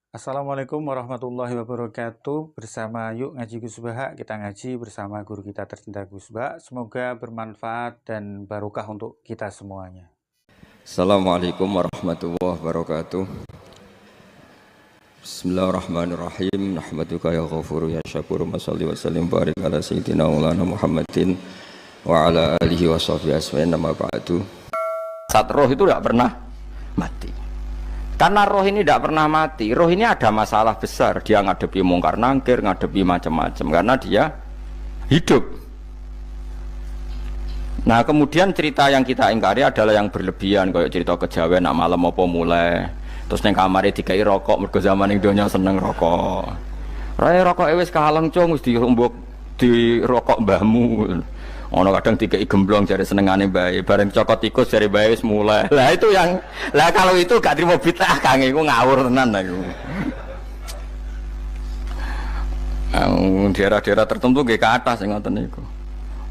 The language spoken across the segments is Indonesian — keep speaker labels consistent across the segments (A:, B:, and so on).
A: Assalamualaikum warahmatullahi wabarakatuh. Bersama Yuk Ngaji Gus Baha, kita ngaji bersama guru kita tercinta Gus Baha. Semoga bermanfaat dan barokah untuk kita semuanya.
B: Assalamualaikum warahmatullahi wabarakatuh. Bismillahirrahmanirrahim. Nahmaduka ya ghafuru ya syakuru. Mashalli wa sallim barik ala sayyidina maulana Muhammadin wa ala alihi wa sahbihi asma'in nama ba'du. Saat roh itu tidak pernah mati. Karena roh ini tidak pernah mati. Roh ini ada masalah besar. Dia ngadepi mungkar nangkir, ngadepi macam-macam. Karena dia hidup. Nah kemudian cerita yang kita ingkari adalah yang berlebihan, kayak cerita kejawen nak malam apa mulai terus neng kamare dikai rokok, mergo zaman ning donya seneng rokok. Raya rokok wis kaleng cung wis dirumbuk di rokok mbahmu. Ono kadang dikai gemblong jare senengane bae, bareng cokot tikus jare bae wis mulai. Lah itu yang kalau itu gak trimo bid'ah Kang, iku ngawur tenan iku. Daerah-daerah tertentu nggih ke atas sing ngoten niku.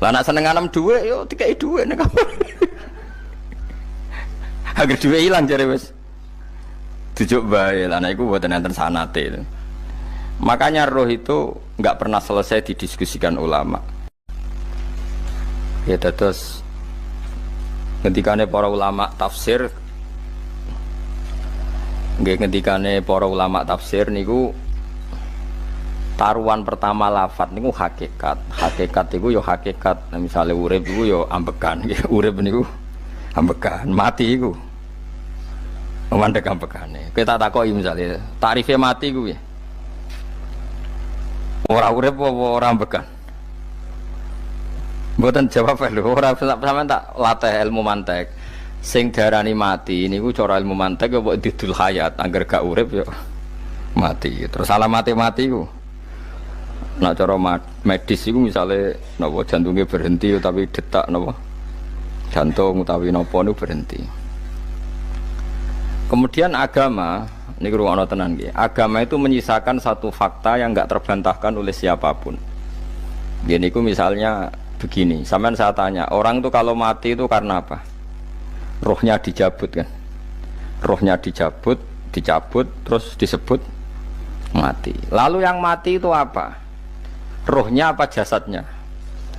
B: Lah nak seneng anem dhuwit yo dikai dhuwit nek kamar. Agar dhuwit ilang jare wis dijuk bae. Lah nek iku mboten enten sanate. Makanya roh itu enggak pernah selesai didiskusikan ulama. Ya terus ketikane para ulama tafsir nggih ketikane para ulama tafsir niku taruhan pertama lafadz niku hakikat. Hakikat iku ya hakikat. Nah, misalnya urip iku ya ambekan. Urip niku ambekan, mati iku mandek ambekane. Kita takoki misalnya tarife mati iku piye? Ora urip apa ora ambekan? Mboten jawab lho, ora sampean tak latih ilmu mantek. Sing diarani mati niku cara ilmu mantek ya kok didul hayat, angger gak urip ya mati. Terus alamat mati iku nak cara medis itu misalnya napa jantungnya berhenti tapi detak napa jantung utawi napa niku berhenti. Kemudian agama niku ruwono tenan nggih. Agama itu menyisakan satu fakta yang enggak terbantahkan oleh siapapun. Nggih niku misalnya begini, sampean saya tanya, orang itu kalau mati itu karena apa? Rohnya dicabut kan? Rohnya dicabut, terus disebut mati. Lalu yang mati itu apa? Rohnya apa jasadnya?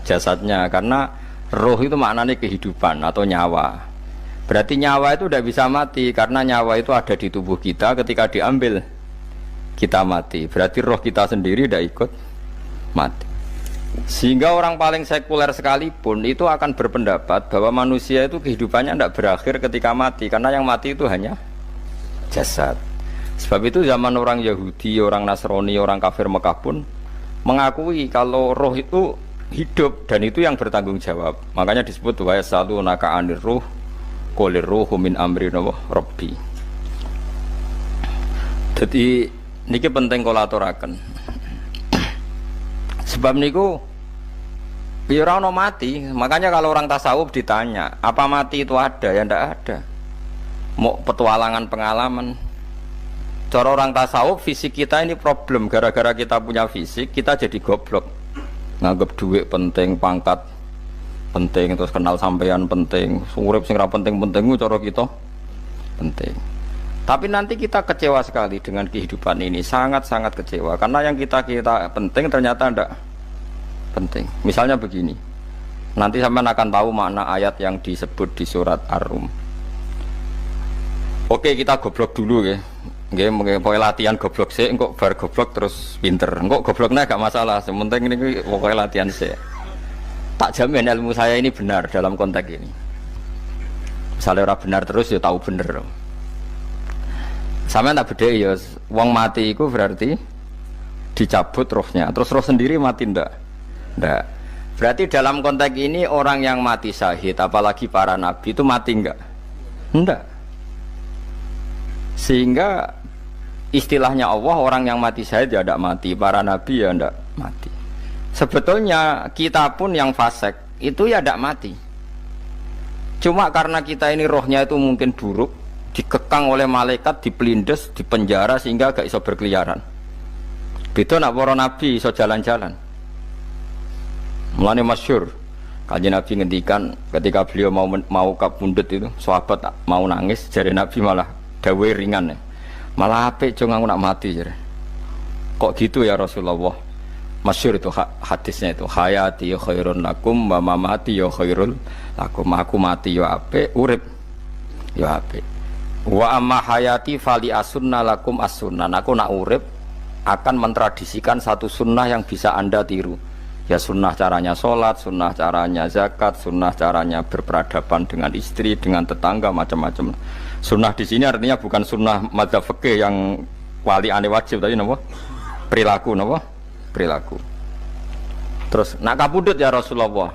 B: Jasadnya, karena roh itu maknanya kehidupan atau nyawa. Berarti nyawa itu tidak bisa mati karena nyawa itu ada di tubuh kita, ketika diambil kita mati. Berarti roh kita sendiri tidak ikut mati. Sehingga orang paling sekuler sekalipun itu akan berpendapat bahwa manusia itu kehidupannya tidak berakhir ketika mati, karena yang mati itu hanya jasad. Sebab itu zaman orang Yahudi, orang Nasrani, orang kafir Mekah pun mengakui kalau roh itu hidup dan itu yang bertanggung jawab. Makanya disebut wa yasalunaka 'anir ruh qul ruhu min amri rabbi. Jadi niki penting kula aturaken. Sebab niku ya ora ono mati. Makanya kalau orang tasawuf ditanya, apa mati itu ada? Ya ndak ada. Mau petualangan pengalaman. Cara orang tasawuf fisik kita ini problem, gara-gara kita punya fisik kita jadi goblok. Nganggep duit penting, pangkat penting, terus kenal sampean penting, urip sing ra penting-penting cara kita penting. Tapi nanti kita kecewa sekali dengan kehidupan ini, sangat-sangat kecewa karena yang kita penting ternyata tidak penting. Misalnya begini, nanti sampean akan tahu makna ayat yang disebut di surat Ar-Rum. Oke, kita goblok dulu ya. Nggih, pokoke latihan goblok sik, engko bar goblok terus pinter. Engko gobloknya gak masalah, sementing ini pokoke latihan sik. Tak jamin ilmu saya ini benar dalam konteks ini. Misalnya orang benar terus ya tahu bener. Sama tak beda ya, wong mati itu berarti dicabut rohnya, terus roh sendiri mati ndak? Ndak. Berarti dalam konteks ini orang yang mati syahid, apalagi para nabi itu mati enggak? Ndak. Sehingga istilahnya Allah, orang yang mati syahid ya ndak mati, para nabi ya ndak mati. Sebetulnya kita pun yang fasik itu ya ndak mati. Cuma karena kita ini rohnya itu mungkin buruk, dikekang oleh malaikat, dipelindes, dipenjara sehingga gak iso berkeliaran. Beda nak para nabi iso jalan-jalan. Mulane masyhur Kanjeng Nabi ngendikan ketika beliau mau kabundut itu, sahabat mau nangis, jari Nabi malah dawuhe ringan. Malah apik cung aku nak mati jare. Kok gitu ya Rasulullah? Masyhur itu hadisnya itu, hayati khairun lakum wa mamati ya khairul lakum. Aku mati ya apik, urip ya apik. Wa amma hayati fali asunna lakum as-sunnah. Aku nak urip akan mentradisikan satu sunnah yang bisa Anda tiru. Ya sunnah caranya sholat, sunnah caranya zakat, sunnah caranya berperadaban dengan istri, dengan tetangga, macam-macam. Sunnah di sini artinya bukan sunnah madzhab fikih yang wali ane wajib tadi, napa? Perilaku, napa? Perilaku. Terus nak kabudut ya Rasulullah.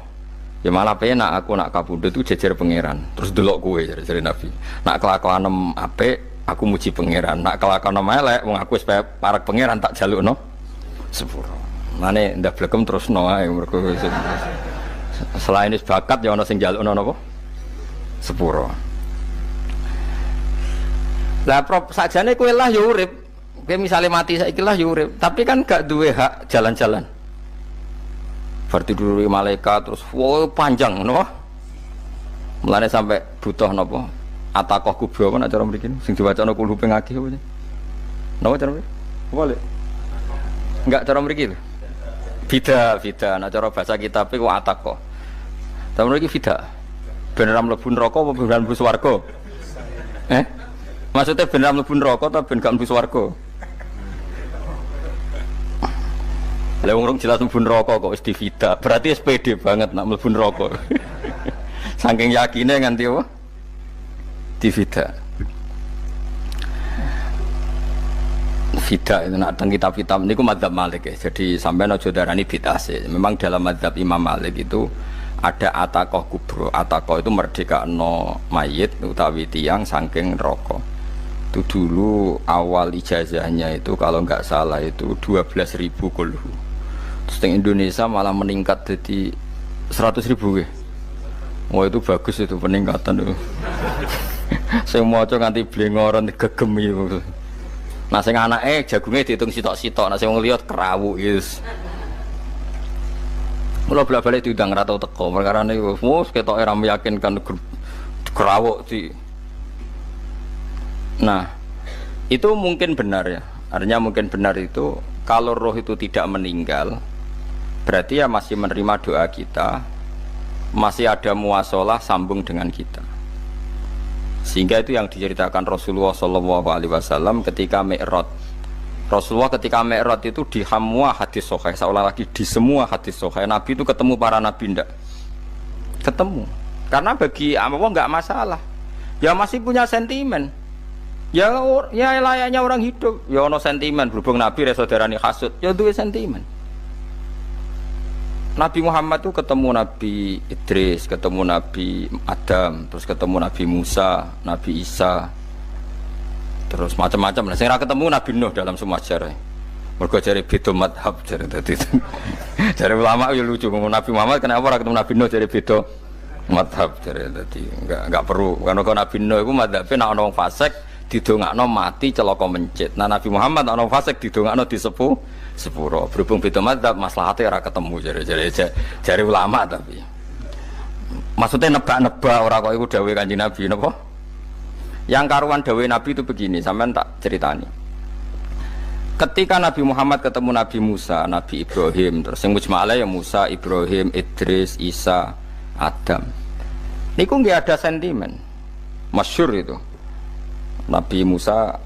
B: Ya malah penak aku nak kabudut itu jejer pangeran. Terus delok kowe jare Nabi. Nak kelakuan apik aku muji pangeran. Nak kelakuan elek wong aku wis parek pangeran tak jalukno sepuro. Mane ndak blekem terusno ae mergo selain wis bakat ya ana sing njalukno napa? Sepuro. Lah sajane kowe lah ya urip. Kowe misale mati saiki lah ya urip, tapi kan gak duwe hak jalan-jalan. Berarti dulu malaikat terus wow panjang napa? Mulane sampai butuh napa? Atakoh kubro apa nek cara mriki sing diwacana kulo ping akeh apa? Napa cara mriki? Apa lek? Enggak cara mriki lho. Bida, nah cara bahasa kitab iku atakoh. Cara mriki bida. Ben ora mlebu neraka apa ben mlebu swarga? Maksudnya ben ora mlebu neraka ta ben gak mlebu swarga? Lah wong jelas mlebu neraka kok wis divida. Berarti wis pede banget nak mlebu neraka. Saking yakine nganti apa? Divida. Vida itu nak teng kitab-kitab niku madzhab Malik ya. Jadi sampean aja darani bid'ah sih. Memang dalam madzhab Imam Malik itu ada atakoh kubro. Atakoh itu merdekano mayit utawi tiyang saking neraka. Itu dulu awal ijazahnya itu kalau nggak salah itu 12.000 kulhu. Terus di Indonesia malah meningkat jadi 100.000 ya. Wah itu bagus itu peningkatan itu. Saya mau coba nganti blengoran gegem itu. Nah sing anake jagungnya dihitung sitok-sitok, nah sing wong liya kerawu yes. Mula balik diundang ra tau teko, perkara niku wis ketoke ra meyakinkan kerawuk di. Nah, itu mungkin benar ya. Artinya mungkin benar itu kalau roh itu tidak meninggal, berarti ya masih menerima doa kita, masih ada muasalah sambung dengan kita. Sehingga itu yang diceritakan Rasulullah SAW ketika Mi'raj. Rasulullah ketika Mi'raj itu di semua hadis sahih, seolah lagi di semua hadis sahih Nabi itu ketemu para nabi ndak? Ketemu. Karena bagi Allah nggak masalah. Ya masih punya sentimen. Ya layaknya orang hidup. Ya ono sentimen berhubung Nabi saudarane hasud. Ya duwe sentimen. Nabi Muhammad itu ketemu Nabi Idris, ketemu Nabi Adam, terus ketemu Nabi Musa, Nabi Isa, terus macam-macam. Nah, saya ketemu Nabi Nuh dalam semua sejarah. Mergo jare beda madhab jare dadi. Jare ulama ya lucu ngomong Nabi Muhammad kenapa ora ketemu Nabi Nuh jare beda madhab jare dadi enggak perlu. Karena Nabi Nuh iku madhabe nek ana wong fasik didongakno mati celaka mencit. Nah Nabi Muhammad ana wong fasik didongakno disepuh sepuro. Berhubung beda madzhab maslahate ora ketemu jare ulama tapi maksudnya nebak-nebak ora kok iku dawuhe Kanjeng Nabi napa? Yang karuan dawuhe Nabi itu begini, sampean tak ceritani. Ketika Nabi Muhammad ketemu Nabi Musa, Nabi Ibrahim, terus yang mujma'ala ya Musa, Ibrahim, Idris, Isa, Adam. Niku nggih ada sentimen. Masyhur itu. Nabi Musa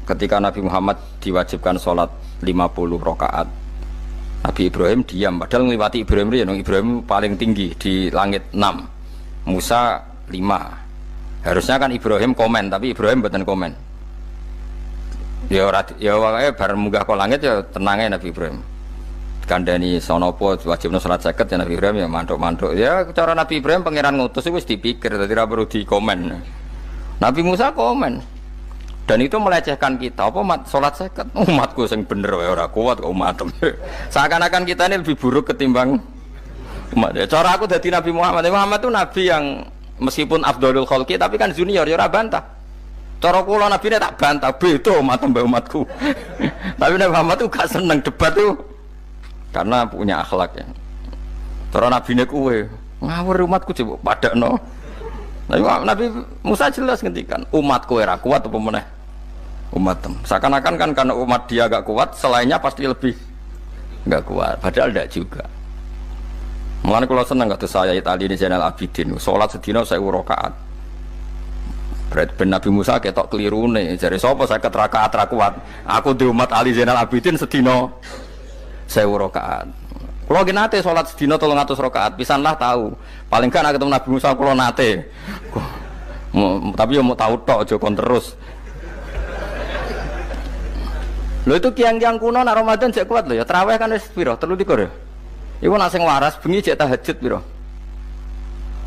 B: ketika Nabi Muhammad diwajibkan sholat 50 rakaat, Nabi Ibrahim diam, padahal ngliwati Ibrahim ya, Ibrahim paling tinggi di langit 6, Musa 5. Harusnya kan Ibrahim komen, tapi Ibrahim mboten komen. Ya wae bareng munggah ke langit ya tenange Nabi Ibrahim. Kandhani sonopo wajibna salat 50 ya Nabi Ibrahim ya mantuk-mantuk. Ya cara Nabi Ibrahim pangeran ngutus wis dipikir dadi ora perlu dikomen. Nabi Musa komen. Dan itu melecehkan kita, apa sholat seket umatku yang bener ora kuat kok umat. Seakan-akan kita ini lebih buruk ketimbang umat. Cara aku dari Nabi Muhammad itu nabi yang meskipun afdhalul khalqi tapi kan junior ya ora bantah. Cara kula nabi ini tak bantah, beda umat mbak umatku. Tapi Nabi Muhammad itu gak seneng debat itu karena punya akhlak ya. Cara nabi ini kuwe ngawur umatku coba padakno. Nabi Musa jelas ngendikan umatku ora kuat apa meneh umat. Seakan-akan kan karena umat dia agak kuat, selainnya pasti lebih enggak kuat. Padahal tidak juga. Mulane kula seneng kados saya Ali di Zainal Abidin, salat sedina 1000 rakaat. Berarti ben Nabi Musa ketok kelirune, jare sapa 50 rakaat ra kuat. Aku di umat Ali Zainal Abidin sedina 1000 rakaat. Kula ki nate salat sedina 300 rakaat, pisanlah tahu. Paling kan ketemu Nabi Musa kula nate. Tapi yo mau tahu tok aja kon terus. Lho itu kiang-kiang kuno nak Ramadan jek kuat lho ya. Tarawih kan wis piro? 33 ya. Iku nak sing waras bengi jek tahajud piro?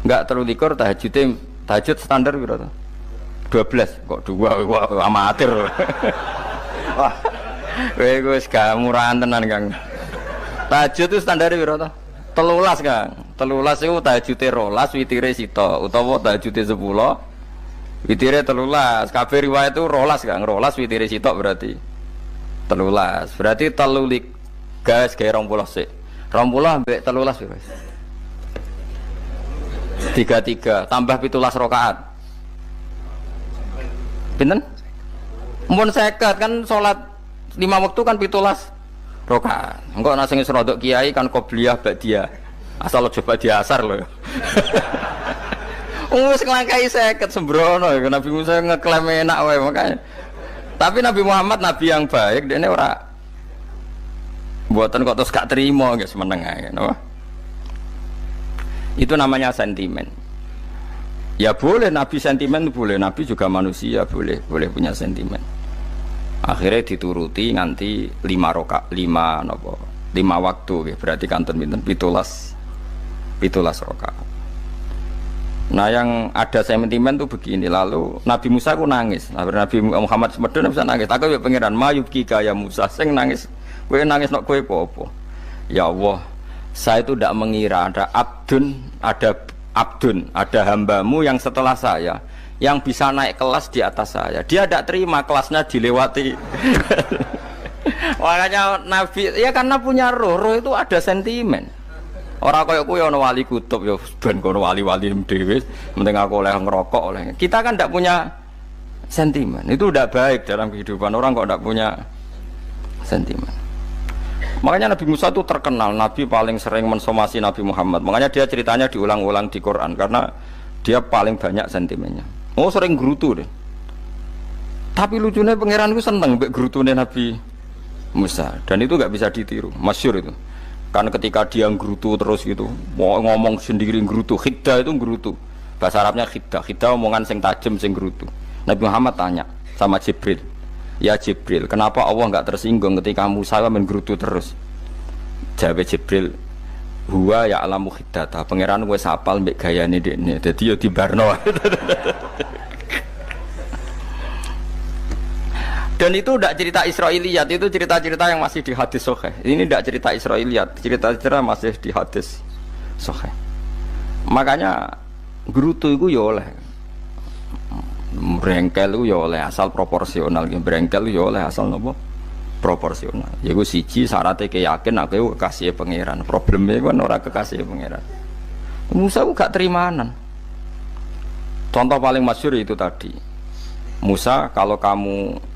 B: Enggak 33 tahajud standar piro to? 12 kok 2 wah amatir. Wah. Kowe wis gak murahan tenan, Kang. Tahajud itu standar piro to? 13, Kang. 13 iku tahajude 12, witire sita utawa tahajude 10. Witire 13, kabeh riwayat itu 12 Kang, 12 witire sitok berarti 13. Berarti 3 gas gawe 20 sik. 20 ambek 13 wis. 33 tambah 17 rakaat. Pinten? Mun 50 kan salat 5 waktu kan 17 rakaat. Engko nek sing rodok kiai kan qobliyah ba'diyah. Asal coba diasar lho. Wis nglangkai 50 sembrono ya Nabi Musa ngeklaim enak wae makanya. Tapi Nabi Muhammad nabi yang baik dene ora mboten kok terus gak terima guys meneng ae napa. Itu namanya sentimen. Ya boleh Nabi sentimen boleh, Nabi juga manusia boleh punya sentimen. Akhirnya dituruti nganti 5 waktu berarti kanten pinten 17 rakaat. Nah yang ada sentimen tuh begini, lalu Nabi Musa ku nangis, Nabi Muhammad semedon bisa nangis. Aku ya pangeran mayubki kaya Musa, sing nangis, kowe nangis nok kowe apa? Ya Allah, saya itu tidak mengira ada hambamu yang setelah saya yang bisa naik kelas di atas saya. Dia tidak terima kelasnya dilewati. Makanya Nabi ya karena punya roh itu ada sentimen. Orang kaya kuwi ana wali kutub ya ben kono wali-wali dhewe, penting aku oleh ngerokok oleh. Kita kan tidak punya sentimen. Itu tidak baik dalam kehidupan orang kok tidak punya sentimen. Makanya Nabi Musa itu terkenal Nabi paling sering mensomasi Nabi Muhammad. Makanya dia ceritanya diulang-ulang di Quran karena dia paling banyak sentimennya. Oh sering gerutu deh. Tapi lucunya pangeran itu seneng mbek gerutune Nabi Musa dan itu nggak bisa ditiru, masyhur itu. Kan ketika dia nggerutu terus gitu, mau ngomong sendiri nggerutu, khiddah itu nggerutu. Bahasa Arabnya khiddah, khiddah omongan sing tajem sing nggerutu. Nabi Muhammad tanya sama Jibril, ya Jibril, kenapa Allah nggak tersinggung ketika Musa main nggerutu terus? Jawab Jibril, huwa ya alamu khiddata, pangeran wis hafal mbek gayane dekne, dadi yo dibarno. Dan itu tidak cerita Israiliyat, itu cerita-cerita yang masih di hadis sahih. Ini tidak cerita Israiliyat, cerita-cerita masih di hadis sahih. Makanya gerutu itu ya oleh, brengkel itu ya oleh asal proporsional, brengkel itu ya oleh asal nopo proporsional. Ya gue siji syaratnya keyakin aku kekasih pangeran. Problemnya kan orang kekasih pangeran. Musa itu gak terimanan. Contoh paling masyhur itu tadi. Musa, kalau kamu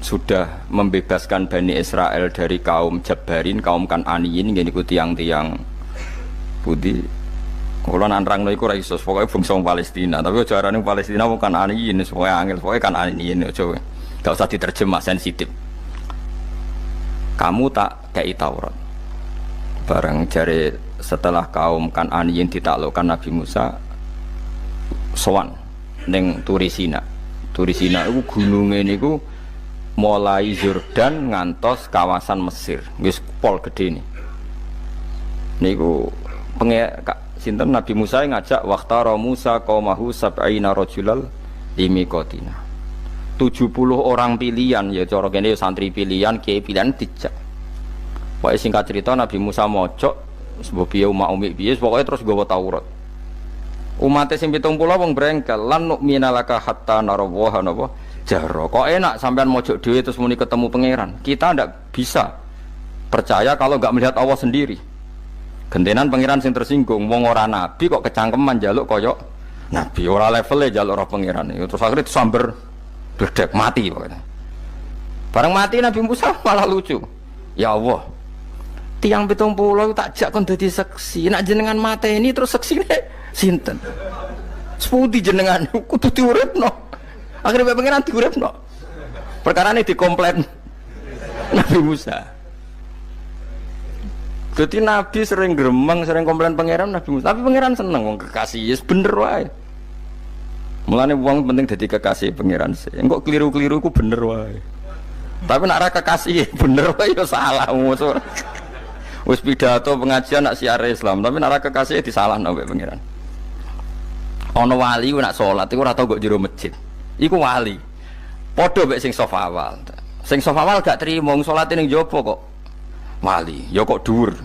B: sudah membebaskan Bani Israel dari kaum Jabbarin, kaum Kan'aniyin, gini ku tiang-tiang budi. Kalau nanrang iku ra iso, pokoknya bangsa Palestina. Tapi carane Palestina bukan Kan'aniyin, pokoknya angel, pokoknya Kan'aniyin aja. Gak usah diterjemah sensitif. Kamu tak kei Taurat. Bareng jari setelah kaum Kan'aniyin ditaklukkan Nabi Musa, sowan ning Turisina. Turisina itu gunungnya niku mulai Yordan ngantos kawasan Mesir, wis pol gede nih. Niku sinten Nabi Musa ngajak waqtara Musa qaumahu sab'ina rajulal limiqatina. 70 orang pilihan ya cara kene santri pilihan, kiai pilihan dijak. Pokoke singkat cerita Nabi Musa mojok sebab piye umat umi piye pokoke terus nggawa Taurat. Umat sing 70 wong brengkel lan nu'mina laka hatta narawaha napa jaro. Kok enak sampean mojok dhewe terus muni ketemu pangeran. Kita ndak bisa percaya kalau enggak melihat Allah sendiri. Gentenan pangeran sing tersinggung, wong ora nabi kok kecangkeman njaluk kaya nabi, ora levele njaluk roh pangeran. Terus akhirnya disamber bledek mati pokoknya. Bareng mati Nabi Musa malah lucu. Ya Allah, tiang 70 tak jak kon dadi seksi. Nak jenengan mateni terus seksine sinten? Sepundi jenengan kudu diuripno. Akhirnya pengen diuripno. Perkarane dikomplain Nabi Musa. Jadi Nabi sering gremeng, sering komplain pangeran Nabi Musa. Tapi pangeran seneng wong kekasih, yes bener wae. Mulane wong penting dadi kekasih pangeran sih. Engko keliru-keliru ku bener wae. Tapi nak ra kekasih bener wae ya salah musuh. Wis pidato pengajian nak siar Islam, tapi nak ra kekasih disalahno mbek pangeran. Ana wali ku nak salat iku ora tau kok jero masjid. Iku wali. Padha mbek sing saf awal. Sing saf awal gak trimo salate ning jopo kok. Wali, ya kok dhuwur.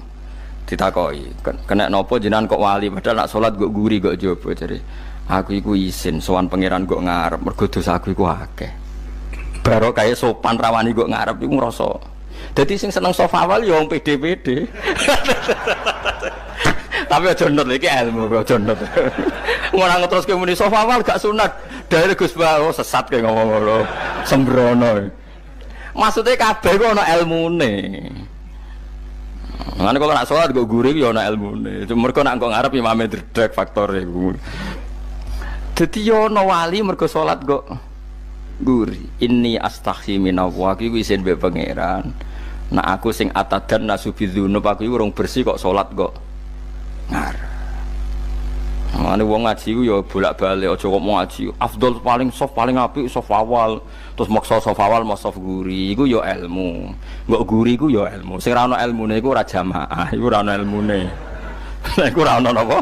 B: Ditakoki, kena napa jenengan kok wali padahal nak salat kok guri kok jopo jare. Aku iku isin sowan pangeran kok ngarep mergo dosa aku iku akeh. Baro kaya sopan rawani kok ngarep iku ngrasa. Dadi sing seneng sofa awal ya wong pede-pede. Tapi aja nut iki ilmu aja nut. Ngono ngeteruske muni sofa awal gak sunat. Dari Gus Bawo sesat kayak ngomong ngono. Sembrono. Maksudnya kabeh kok ana ilmune. Ngene kok nak salat kok guri ya ana ilmune. Mergo nak kok ngarep imame dredeg faktore iku. Dadi yo ana wali mergo salat kok guri. Inni astaghfi minallah iku isin mbek pangeran. Nak aku sing atadan nasubidzunub aku iku urung bersih kok salat kok ngarep. Mane wong ngaji ku ya bolak-balik aja kok mau ngaji. Afdol paling soft paling apik soft awal. Terus maksa soft awal mau soft guri iku ya ilmu. Mbok guri iku ya ilmu. Sing ora ana ilmune iku ora jamaah, iku ora ana ilmune. Lah iku ora ana napa?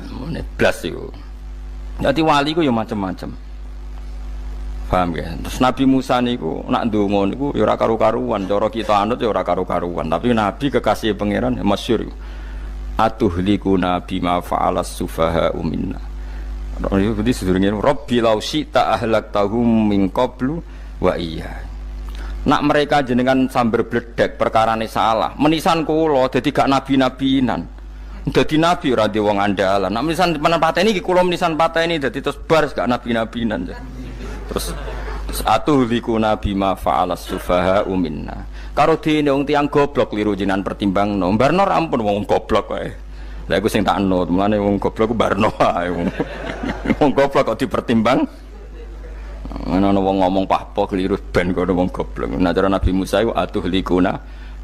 B: Ilmune blas iku. Dadi wali ku ya macam-macam. Paham ya? Terus Nabi Musa niku nak ndonga niku ya ora karu-karuan, cara kita anut ya ora karu-karuan, tapi Nabi kekasih pangeran ya masyhur. Atuhlikuna bima fa'alas sufaha'u minna. Jadi sedurunge Rabbi law syi'ta ahlaktahum min qablu wa iya. Nak mereka jenengan sambar bledek perkarane salah, menisan kula dadi gak nabi-nabinan. Dadi nabi ora di wong andalan. Nak menisan pateni iki kula menisan pateni dadi terus bar gak nabi-nabinan. Terus atuhlikuna bima fa'alas sufaha'u minna. Karo dene wong tiyang goblok liru jenengan pertimbangno. Barno ampun wong goblok wae. Lah iku sing tak anut, mulane wong goblok ku barno wae. Wong goblok kok dipertimbang. Ana wong ngomong pahpo keliru ben kono wong goblok. Nah cara Nabi Musa iku atuhlikuna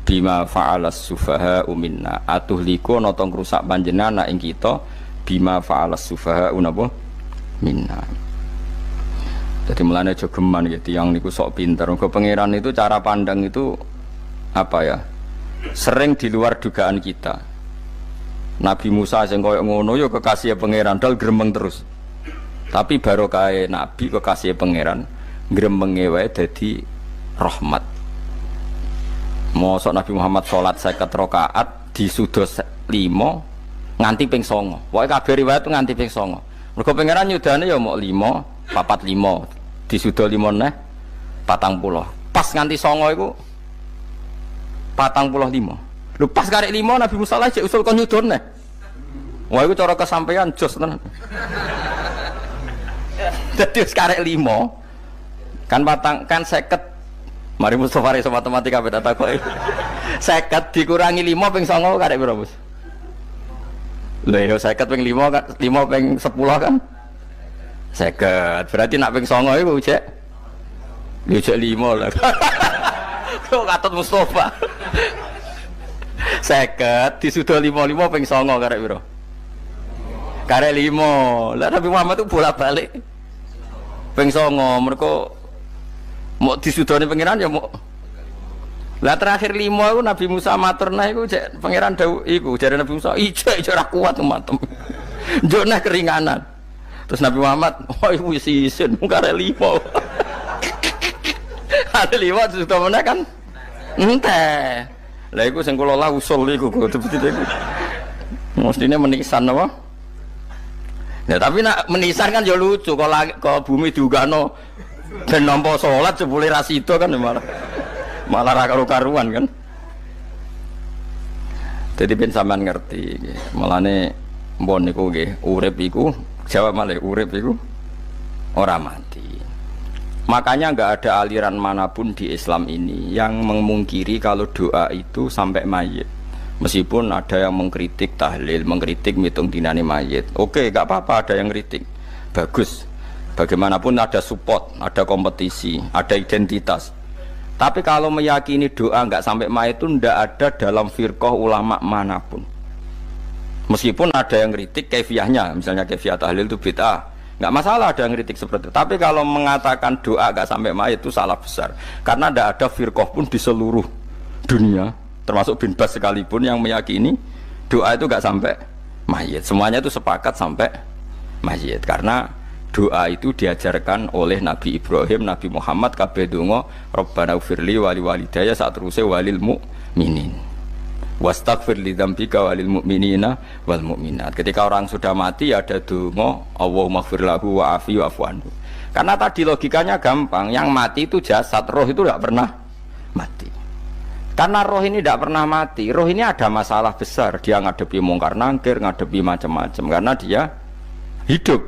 B: bima fa'alas sufaha'u minna. Atuhliku ana tong rusak panjenengan ing kita bima fa'alas sufaha'u napa minna. Jadi mulane aja geman gitu, yang niku sok pinter. Ke pangeran itu cara pandang itu apa ya? Sering di luar dugaan kita. Nabi Musa sing koyo ngono ya kekasih pangeran dal gremeng terus. Tapi baru kae nabi kekasih pangeran gremenge wae dadi rahmat. Mosok Nabi Muhammad salat 50 rakaat disudos 5 nganti ping 9. Pokoke kabeh riwayat nganti ping 9. Mergo pangeran nyudane ya mok 5 45 disudo 5 neh 40 pas nganti 9 iku 45 lho pas karek 5 Nabi Musa lah cek usul kon nyudon neh wah iku cara kesampaian jos tenan dadi wis karek 5 kan patang kan 50 mari Mustofa iso matematika beta takoki 50 dikurangi 5 ping 9 karek piro Bos lho yo 50 ping 5 kan 5 ping 10 kan 50 berarti nak ping 9 iku cek yo cek 5 lah kok katut Mustofa 50 disudo 55 ping 9 karek piro karek 5 lah Nabi Muhammad itu bolak-balik ping 9 mergo mau disudone pangeran ya mau lah terakhir 5 iku Nabi Musa matur nah iku cek pangeran dawuh iku jare Nabi Musa ijo ora kuat matem njuk nah keringanan. Terus Nabi Muhammad, oh iku wis isin, mung karek 5. Ada 5 sudah mana kan? Ente. Lah iku sing kula lah usul iku betul-betul iku. Mestine menisan apa? Ya tapi nak menisan kan ya lucu kalau bumi diugano ben nampa salat jebule ra sida kan malah ra karo-karuan kan. Jadi ben sampean ngerti nggih. Mulane mbon niku nggih urip iku jawab malih urip iku ora mati. Makanya nggak ada aliran manapun di Islam ini yang memungkiri kalau doa itu sampai mayit. Meskipun ada yang mengkritik tahlil, mengkritik mitung dinani mayit. Oke, nggak apa-apa ada yang kritik. Bagus. Bagaimanapun ada support, ada kompetisi, ada identitas. Tapi kalau meyakini doa nggak sampai mayit itu ndak ada dalam firqah ulama manapun. Meskipun ada yang kritik kefiahnya, misalnya kefiah tahlil itu bid'ah. Nggak masalah ada yang kritik seperti itu. Tapi kalau mengatakan doa nggak sampai mayit itu salah besar. Karena ndak ada firqah pun di seluruh dunia, termasuk bin Bas sekalipun yang meyakini doa itu nggak sampai mayit. Semuanya itu sepakat sampai mayit. Karena doa itu diajarkan oleh Nabi Ibrahim, Nabi Muhammad, kabeh donga Rabbana ufirli wali walidayya saat terusé walil mu'minin wastaghfir li dzambika walil mu'minina wal mu'minat. Ketika orang sudah mati ada donga Allahumma ighfir lahu wa afi wa afu anhu. Karena tadi logikanya gampang, yang mati itu jasad, roh itu tidak pernah mati. Karena roh ini tidak pernah mati, roh ini ada masalah besar, dia ngadepi mungkar nangkir, ngadepi macam-macam karena dia hidup.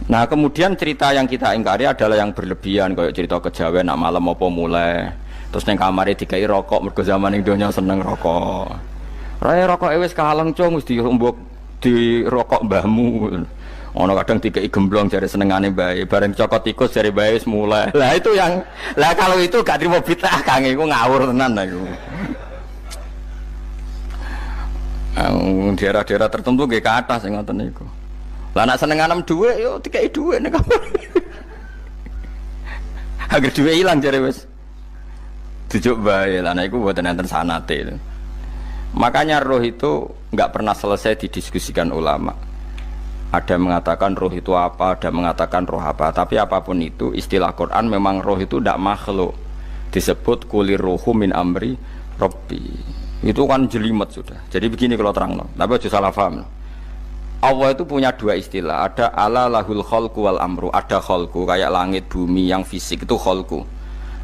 B: Nah kemudian cerita yang kita ingkari adalah yang berlebihan, kayak cerita kejawen nak malam apa mulai terus neng kamare dikai rokok, mergo zaman ning donya seneng rokok. Raya rokok wis kaleng cung, wis dirumbuk di rokok mbahmu. Ono kadang dikai gemblong jare senengane bae, bareng cokot tikus jare bae wis mulai. Lah itu yang lah kalau itu gak trimo bid'ah Kang, iku ngawur tenan lah iku. Daerah-daerah tertentu nggih ke atas sing ngoten niku. Lah nak senenganem dhuwit yo dikai dhuwit nek kamar. Agar dhuwit ilang jare wis dijuk bae lah, iku mboten enten sanate. Makanya roh itu enggak pernah selesai didiskusikan ulama. Ada yang mengatakan roh itu apa, ada yang mengatakan roh apa. Tapi apapun itu, istilah Quran memang roh itu tidak makhluk. Disebut kulir rohu min amri Rabbi. Itu kan jelimet sudah. Jadi begini kalau terang, tapi aja salah paham. Allah itu punya dua istilah. Ada ala lahul khalqu wal amru. Ada khalqu kayak langit bumi yang fisik itu khalqu.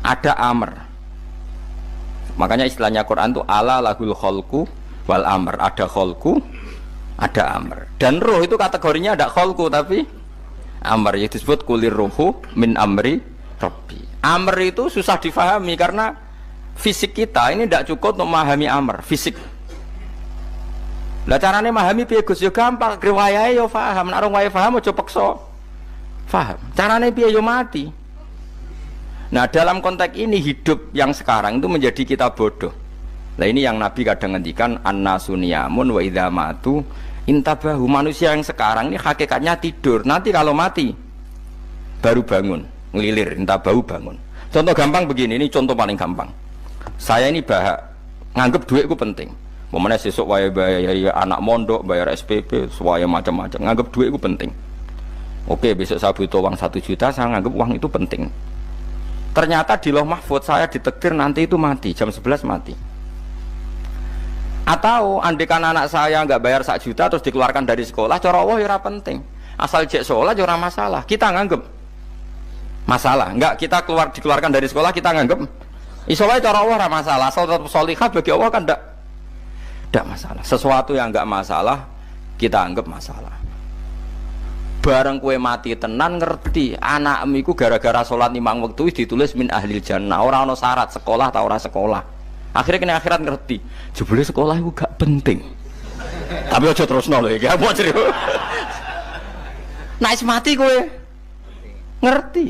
B: Ada amr. Makanya istilahnya Quran itu ala lahul khalqu wal amr. Ada khalqu, ada amr. Dan roh itu kategorinya ada khalqu tapi amr, yang disebut kulir ruhu min amri Rabbi. Amr itu susah difahami karena fisik kita ini tidak cukup untuk memahami amr fisik. Lah carane memahami piye Gus? Ya gampang, riwayahe yo paham, nek ora paham aja peksa paham. Carane piye yo mati. Nah, dalam konteks ini hidup yang sekarang itu menjadi kita bodoh. Nah, ini yang Nabi kadang ngendikan an-nasuniyamun wa idza matu intabahu. Manusia yang sekarang ini hakikatnya tidur. Nanti kalau mati baru bangun, ngelilir, intabahu bangun. Contoh gampang begini, ini contoh paling gampang. Saya ini nganggep duitku penting. Momennya sesuk wae bayar anak mondok, bayar SPP, semuanya macam-macam. Nganggep duitku penting. Oke, besok saya butuh uang 1 juta, saya nganggep uang itu penting. Ternyata di Lauh Mahfudz saya ditakdir nanti itu mati, jam 11 mati. Atau andekan anak saya nggak bayar 1 juta terus dikeluarkan dari sekolah, cara Allah ya penting. Asal cek sholat ya masalah. Kita nganggep masalah. Enggak, kita dikeluarkan dari sekolah kita nganggep isolasi cara Allah masalah. Asal tetap sholihah bagi Allah kan tidak masalah. Sesuatu yang enggak masalah kita anggap masalah. Bareng kue mati tenan ngerti anakmu iku gara-gara sholat 5 waktu ditulis min ahlil jannah. Ora ono syarat sekolah ta ora sekolah. Akhirnya kena akhirat ngerti. Jebule sekolah itu gak penting. Tapi aja terusno lho iki. Apa cerita? Nek mati kowe ngerti.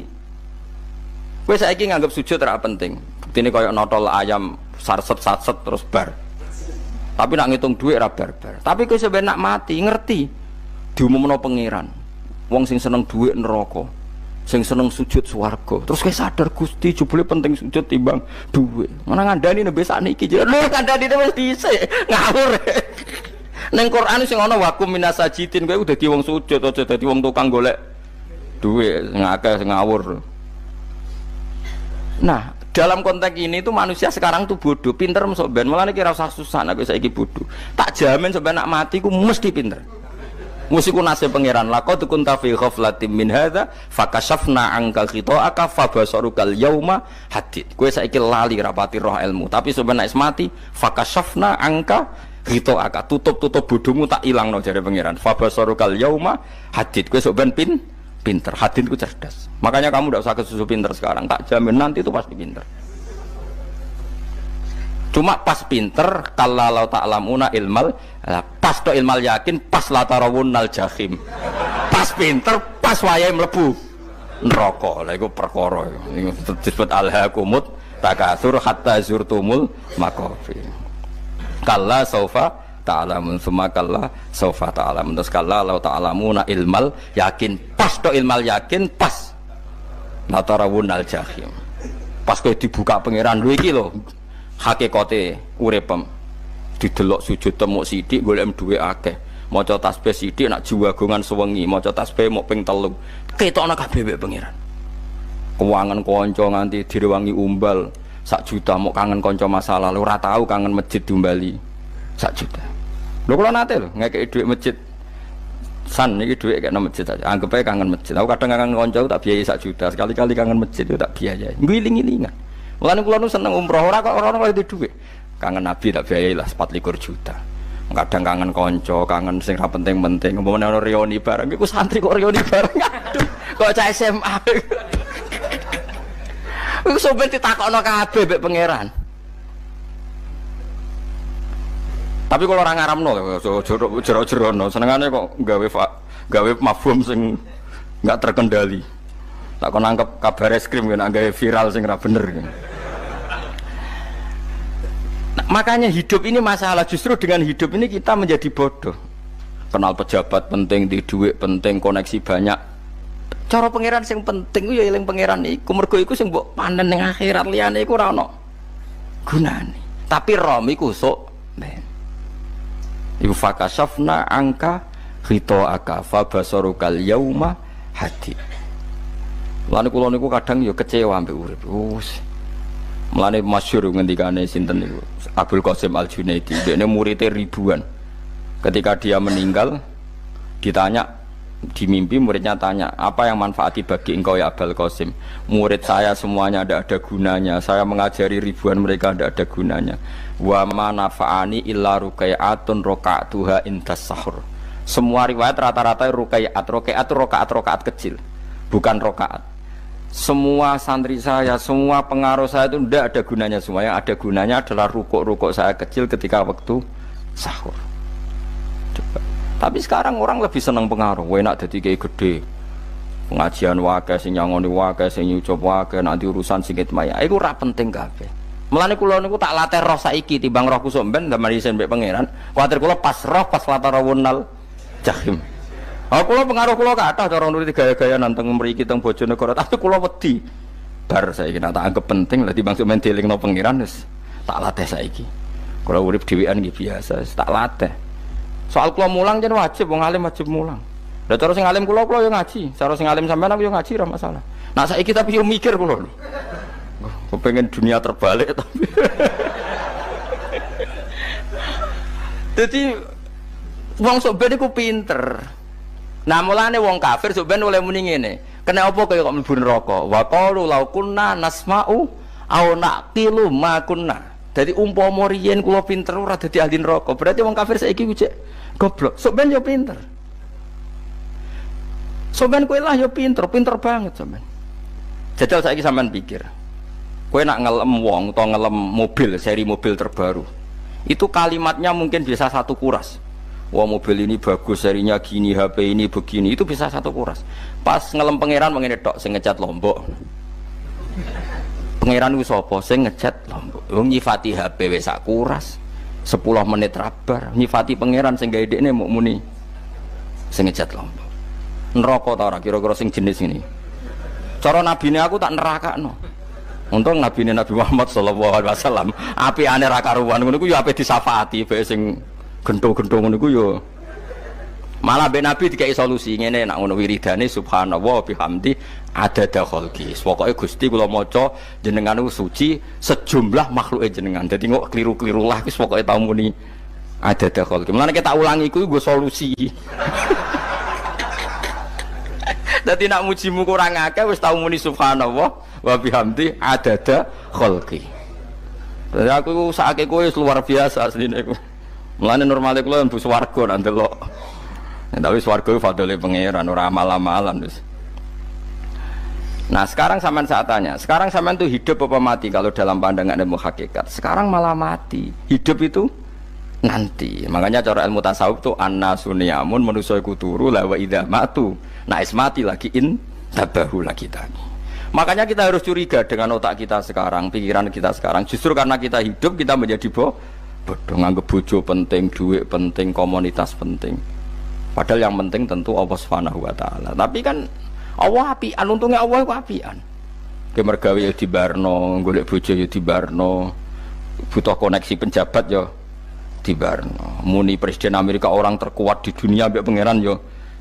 B: Kowe saiki nganggep sujud ora penting. Buktine koyo notol ayam sarset-sarset terus bar. Tapi nak ngitung duit ora bar-bar. Tapi kowe sampe nak mati ngerti diumumno pangeran. Wong sing seneng duit neraka, sing seneng sujud swarga. Terus kowe sadar Gusti jebule penting sujud timbang duit. Mana ngandani nembe sakniki lho kandhani wis dhisik ngawur. Ning Quran sing ana wakum minasajidin kowe udah dadi wong sujud aja dadi wong tukang golek duit ngakeh ngawur. Nah, dalam konteks ini tuh manusia sekarang tuh bodoh, pinter mesok ben. Mulane kira usah susah nek saiki bodoh. Tak jamin sampai nak mati ku mesti pinter. Musiku nasib pangeran laqad kunta fi ghaflatin min hadza fakashafna anka khita'aka fabasarukal yauma hadid. Kowe saiki lali rapati roh ilmu, tapi sampeyan nek mati fakashafna anka khita'aka, tutup bodohmu tak ilangno jare pangeran. Fabasarukal yauma hadid. Kowe sok ben pinter. Hadin itu cerdas. Makanya kamu tidak usah kesusu pinter sekarang. Tak jamin nanti itu pasti pinter. Cuma pas pinter, kalau ta'lamuna ilmal, pas to ilmal yakin, pas latarawunnal jahim. Pas pinter, pas wayahe mlebu neraka. Lha iku perkara. Iku disebut alhaakumut takatsur hatta zurtumul maqabir. Kalla saufa ta'lamun summa kalla saufa ta'lamun. Terus kalla law ta'lamuna ilmal yakin, pas to ilmal yakin, pas latarawunnal jahim. Pas kowe dibuka pangeran lho iki lho. Hakikate uripem didelok sujud temuk sithik golek dhuwit akeh maca tasbih sithik nak jiwagongan sewengi maca tasbih mok ping 3 ketokno kabeh mek pangeran keuangan kanca nganti direwangi umbal 1 juta mok kangen kanca masa lalu ora tau kangen masjid diumbali 1 juta lho kula nate lho ngekeki dhuwit masjid san niki dhuwit kek nang masjid aja anggap ae kangen masjid aku kadang kangen kanca tak biayai 1 juta sekali-kali kangen masjid tak biayai ngiling-ngilingan. Mulane kula nu seneng umroh ora kok ora oleh dhuwit. Kangen Nabi tak biayai lah 24 juta. Kadang kangen kanca, kangen sing ra penting-penting. Umpamane ana reuni bareng iku santri kok reuni bareng. Aduh, kok cah SMA. Iku sampeyan ditakokno kabeh mek pangeran. Tapi kalau orang ngaramno jero-jerono senengane kok gawe mafhum sing enggak terkendali. Tak kon nangkep kabar eskrim kan gawe viral sing ora bener. Nah, makanya hidup ini masalah, justru dengan hidup ini kita menjadi bodoh. Kenal pejabat penting, di duit penting, koneksi banyak. Cara pangeran sing penting ku ya eling pangeran iku, mergo iku sing mbok panen ning akhirat, liyane iku ora ono gunane. Tapi rom iku sok ben. Iku fakasafna angka ghita'aka fa basarukal yauma hadid. Lan kula niku kadang ya kecewa ambek urip. Mulane masyhur ngendikane sinten niku Abdul Qasim Al-Junaidi, dekne muridé ribuan. Ketika dia meninggal ditanya di mimpi, muridnya tanya, "Apa yang manfaati bagi engkau ya Abdul Qasim?" "Murid saya semuanya tidak ada gunanya. Saya mengajari ribuan mereka tidak ada gunanya. Wa ma nafa'ani illa ruqai'atun raqa'tuha indas sahur." Semua riwayat rata-rata ruqai'at. Ruqai'at itu rakaat kecil, bukan rakaat. Semua santri saya, semua pengaruh saya itu tidak ada gunanya semua. Yang ada gunanya adalah rukuk-rukuk saya kecil ketika waktu sahur. Coba. Tapi sekarang orang lebih senang pengaruh. Enak jadi kayak gede. Pengajian wakai, sing nyangoni wakai, sing nyucup wakai, nanti urusan singkit maya. Itu ora penting kabeh. Mulane kula niku tak latih roh saiki timbang roh kusuk ben gambar isen mbek pangeran. Kuwatir kula pas roh pas latarawunal jahim. Kula pengaruh kula kathah cara nuruti gaya-gaya nanteng mriki teng Bojonegoro, tapi kula wedi. Bar saiki nek tak anggap penting lah timbang men dielingno pangeran wis tak latih saiki. Kula urip dhewean iki biasa, tak latih. Soal kula mulang jen wajib, wong alim wajib mulang. Lah cara sing alim kula yo ngaji, cara sing alim sampean aku yo ngaji ora masalah. Nah saiki tapi yo mikir kula. Kepengen dunia terbalik tapi. Jadi wong sok ben iku pinter. Nah mulane wong kafir sok ben oleh muni ngene. Kena apa kaya kok mlebu neraka? Wa qalu law kunna nasma'u aw naqilu ma kunna. Dadi umpama riyen kula pinter ora dadi ahli neraka. Berarti wong kafir saiki ku cek goblok. Sok ben yo pinter. Sok ben kowe lah yo pinter, pinter banget sok ben. Jajal saiki sampean pikir. Kowe nak ngelem wong atau ngelem mobil, seri mobil terbaru. Itu kalimatnya mungkin bisa 1 kuras. Wah mobil ini bagus, serinya gini, HP ini begini, itu bisa 1 kuras. Pas ngelem pangeran mengene tok sing ngecat Lombok. Pangeran ku sapa sing ngecat Lombok? Wong nyifati HP wis sak kuras. 10 menit rabar, nyifati pangeran sing gawe dekne muk muni sing ngecat Lombok. Neraka ta ora kira-kira sing jenis ini. Cara nabine aku tak nerakakno. Untung nabine Nabi Muhammad sallallahu alaihi wasallam apikane ra karuan ngono ku ya ape disafaati bae sing gento-gento ngono iku yo malah ben Nabi dikai solusi ngene nek ngono wiridane subhanallah bihamdi adada khalqi. Pokoke Gusti kula maca jenengan suci sejumlah makhluke jenengan. Dadi kok kliru-kliru lah wis pokoke tau muni adada khalqi. Mulane kita ulangi iku nggo solusi. Dadi nek mujimu kurang akeh wis tau muni subhanallah wa bihamdi adada khalqi. Dadi aku sakake kowe luar biasa asline iku. Mulane normale kula mlebu swarga nak ndelok. Tapi swarga fadhole pangeran ora amal-amalan wis. Nah sekarang sampean saat tanya, sekarang sampean tuh hidup apa mati kalau dalam pandangan ilmu hakikat? Sekarang malah mati. Hidup itu nanti. Makanya cara ilmu tasawuf tuh an-nasuniyamun manusia iku turu la wa idza matu. Nah es mati lagi in tabahu lagi tadi. Makanya kita harus curiga dengan otak kita sekarang, pikiran kita sekarang. Justru karena kita hidup kita menjadi bodoh, nganggep bojo penting, duit penting, komunitas penting. Padahal yang penting tentu Allah Subhanahu wa taala. Tapi kan Allah apian, untungnya Allah itu apian. Ke mergawe ya dibarno, golek bojo ya dibarno, butuh koneksi penjabat ya dibarno. Muni presiden Amerika orang terkuat di dunia mbek pangeran ya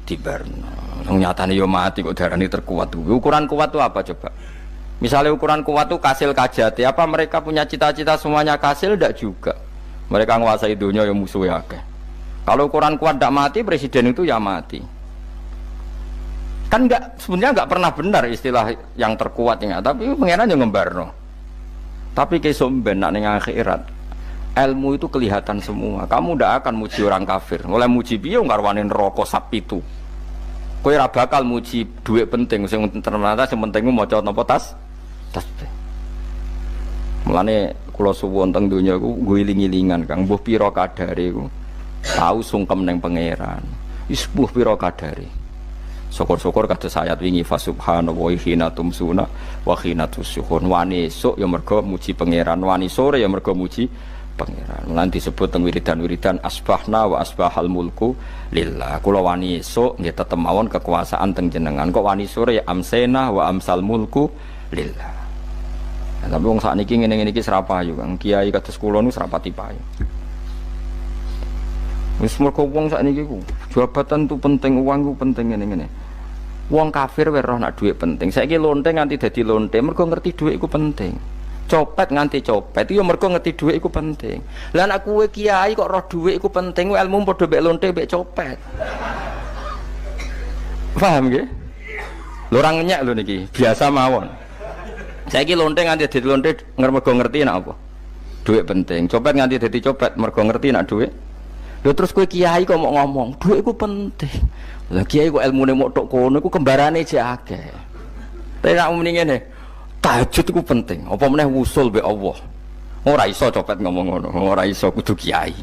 B: dibarno. Nyatane ya mati kok darani terkuat. Ukuran kuat itu apa coba? Misalnya ukuran kuat itu kasil kajati, apa mereka punya cita-cita semuanya kasil? Tidak juga. Mereka menguasai dunia yang musuhnya akeh. Kalau ukuran kuat tidak mati, presiden itu ya mati. Kan sebenarnya nggak pernah benar istilah yang terkuat ya, tapi pengenan yang ngembarno. Tapi kesomben nak ning akhirat, ilmu itu kelihatan semua. Kamu ndak akan muji orang kafir. Mulai muji piye ngarwani neraka sapi itu. Kowe ora bakal muji duit penting, sing ternyata sing pentingmu maca napa tasbih. Mulane kula suwun teng donya iku ngiling-ilingan Kang, mbuh pira kadare iku. Tahu sungkem ning pangeran. Wis mbuh pira kadare. Syukur-syukur kados ayat wingi fa subhanallahi hina tumsuna wa hina tusyuhun. Wani esuk ya mergo muji pangeran, wani sore ya mergo muji pangeran. Lan disebut teng wiridan-wiridan asbahna wa asbahal mulku lillah. Kula wani esuk nggih tetep mawon kekuasaan teng jenengan. Kok wani sore ya amsena wa amsal mulku lillah. Nah, tapi wong sakniki ngene-ngene iki serapayu Kang. Kiai kados kula nu serapati payu. Wis mergo wong sakniki ku jabatan tu penting, uang ku penting ngene-ngene. Wong kafir wae roh nak dhuwit penting. Saiki lonte nganti dadi lonte mergo ngerti dhuwit iku penting. Copet nganti copet itu ya mergo ngerti dhuwit iku penting. Lah nek kowe kiai kok roh dhuwit iku penting, ilmu padha mek lonte mek copet. Paham nggih? Lho ora ngenyek lho niki, biasa mawon. Saiki lonte nganti dadi lonte mergo ngerti nek apa? Dhuwit penting. Copet nganti dadi copet mergo ngerti nek dhuwit. Lho terus kowe kiai kok mau ngomong, dhuwit iku penting. Lah kiai kok ilmune mok tok kono iku kembarane jek akeh. Tapi nek muni ngene, tahajud iku penting. Apa meneh wusul mbek Allah. Ora iso copet ngomong ngono, ora iso kudu kiai.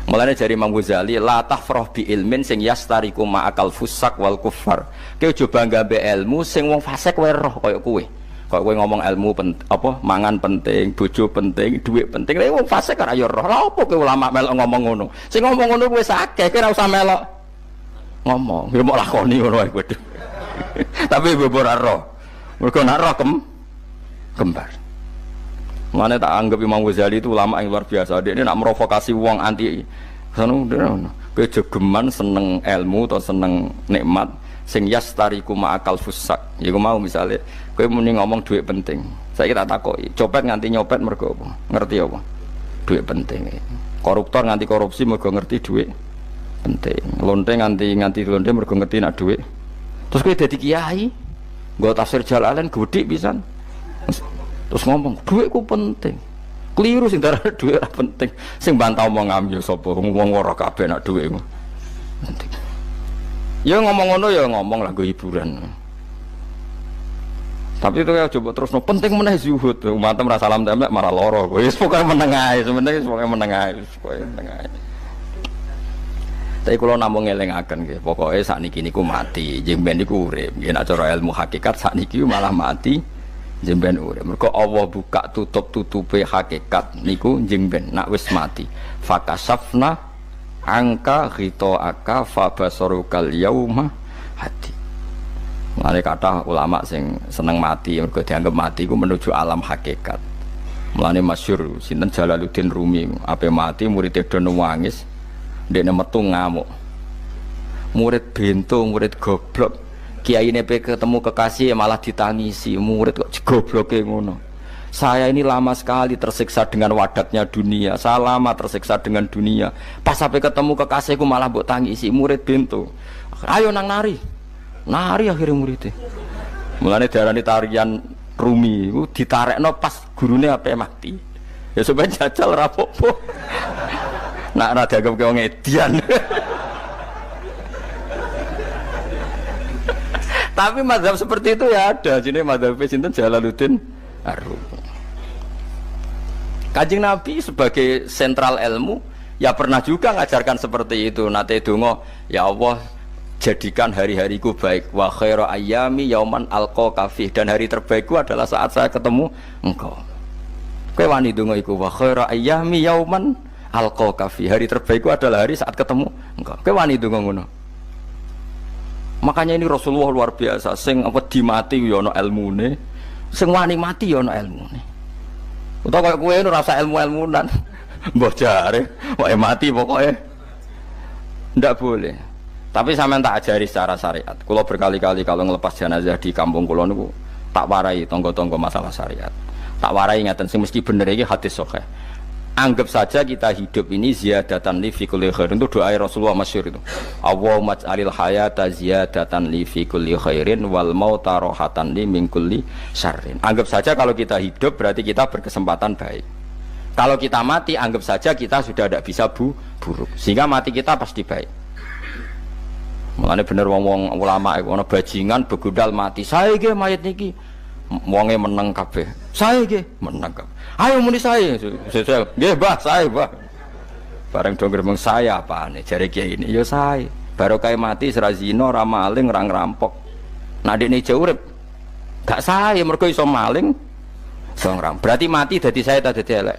B: Mulane jari Imam Ghazali, la tafrah bi ilmin sing yastariku ma'akal fusak wal kuffar. Kowe aja bangga mbek ilmu sing wong fasik wae roh kaya kowe. Kok kowe ngomong ilmu apa mangan penting, bojo penting, duit penting. Lha wong fasik ora ya roh. Lha opo kowe ulama melok ngomong ngono? Sing ngomong ngono kowe akeh, kowe ora usah melok ngomong. Ya mok lakoni ngono wae kowe. Tapi ora roh. Mergo nak roh kembar. Mane tak anggap Imam Ghazali itu ulama yang luar biasa. Dia ini nak merovokasi wong anti sono kowe jogeman seneng ilmu atau seneng nikmat sing yastariku ma'akal fusak. Iku mau misale kowe muni ngomong duit penting. Saiki tak takoki, copet nganti nyopet mergo apa? Ngerti apa? Duit penting. Koruptor nganti korupsi mergo ngerti duit penting. Lonte nganti lonte mergo ngerti nak duit. Terus kowe dadi kiai, nggo tafsir Jalalain gedhe pisan. Terus ngomong, duitku penting. Keliru sing darane duit ora penting. Sing bantah omong ya sapa? Wong ora kabeh nak duitmu. Penting. Ya ngomong ngono ya ngomong lah hiburan. Tapi itu ya coba terus no penting meneh zuhud. Umat merasa salam templek marah loro. Wis pokoke meneng ae, sebenarnya pokoke meneng ae, pokoke meneng ae. Tapi kula namung ngelingaken nggih, pokoke sakniki niku mati, jemben niku urip. Nggih nek cara ilmu hakikat sakniki malah mati, jemben urip. Mergo Allah buka tutup-tutupe hakikat niku jemben nak wis mati. Fakasafna angka ghitoaka fabasarukal yauma hati. Mulane kathah ulama sing seneng mati mergo dianggap mati iku menuju alam hakikat. Mulane masyhur sinten Jalaluddin Rumi ape mati murid do nangis ndekne metu ngamuk. Murid bento, murid goblok. Kiyaine pe ketemu kekasih malah ditangisi, murid kok gobloke ngono. Saya ini lama sekali tersiksa dengan wadatnya dunia. Saya lama tersiksa dengan dunia. Pas sampai ketemu kekasihku malah mbok tangisi, murid bento. Ayo nang nari. Nari akhirnya muridnya. Mulane diarani tarian Rumi iku ditarekno pas gurune ape mati. Ya supaya jajal ora apa-apa. Nak ora dianggap wong edian. Tapi mazhab seperti itu ya ada. Jadi mazhab sinten Jalaluddin Ar-Rumi. Kanjeng Nabi sebagai sentral ilmu ya pernah juga ngajarkan seperti itu. Nate donga, ya Allah jadikan hari-hariku baik, wa khairu ayyami yauman alqa fi, dan hari terbaikku adalah saat saya ketemu engkau. Kowe wani donga iku, wa khairu ayyami yauman alqa fi, hari terbaikku adalah hari saat ketemu engkau. Kowe wani donga ngono. Makanya ini Rasulullah luar biasa, sing apa dimati ya ana ilmune, sing wani mati ya ana ilmune. Utawa kaya kowe ora rasa ilmu-ilmunan. Mbah jare, wae mati pokoknya. Ndak boleh. Tapi sampean tak ajari secara syariat. Kula berkali-kali kalau ngelepas jenazah di kampung kula niku tak warai tangga-tangga masalah syariat. Tak warai ngaten sing mesti bener iki hadis sahih. Anggap saja kita hidup ini ziyadatan li fi kulli khair. Itu doa Rasulullah masyhur itu. Allahumma ij'alil hayata ziyadatan li fi kulli khairin wal mauta rahatan li min kulli syarrin. Anggap saja kalau kita hidup berarti kita berkesempatan baik. Kalau kita mati anggap saja kita sudah tidak bisa buruk. Sehingga mati kita pasti baik. Mulane bener wong-wong ulama iku ana bajingan begudal mati. Saya nggih mayit niki. Wonge meneng kabeh. Saya nggih meneng kabeh. Ayo muni saya. Nggih, Mbah, saya, Mbah. Bareng do gremeng saya apane jare kiai ini. Ya saya. Barokah mati ora zina, ora maling, ora ngerampok. Nek dekne jauh urip gak saya mergo iso maling. Iso ngerampok. Berarti mati dadi saya ta dadi elek.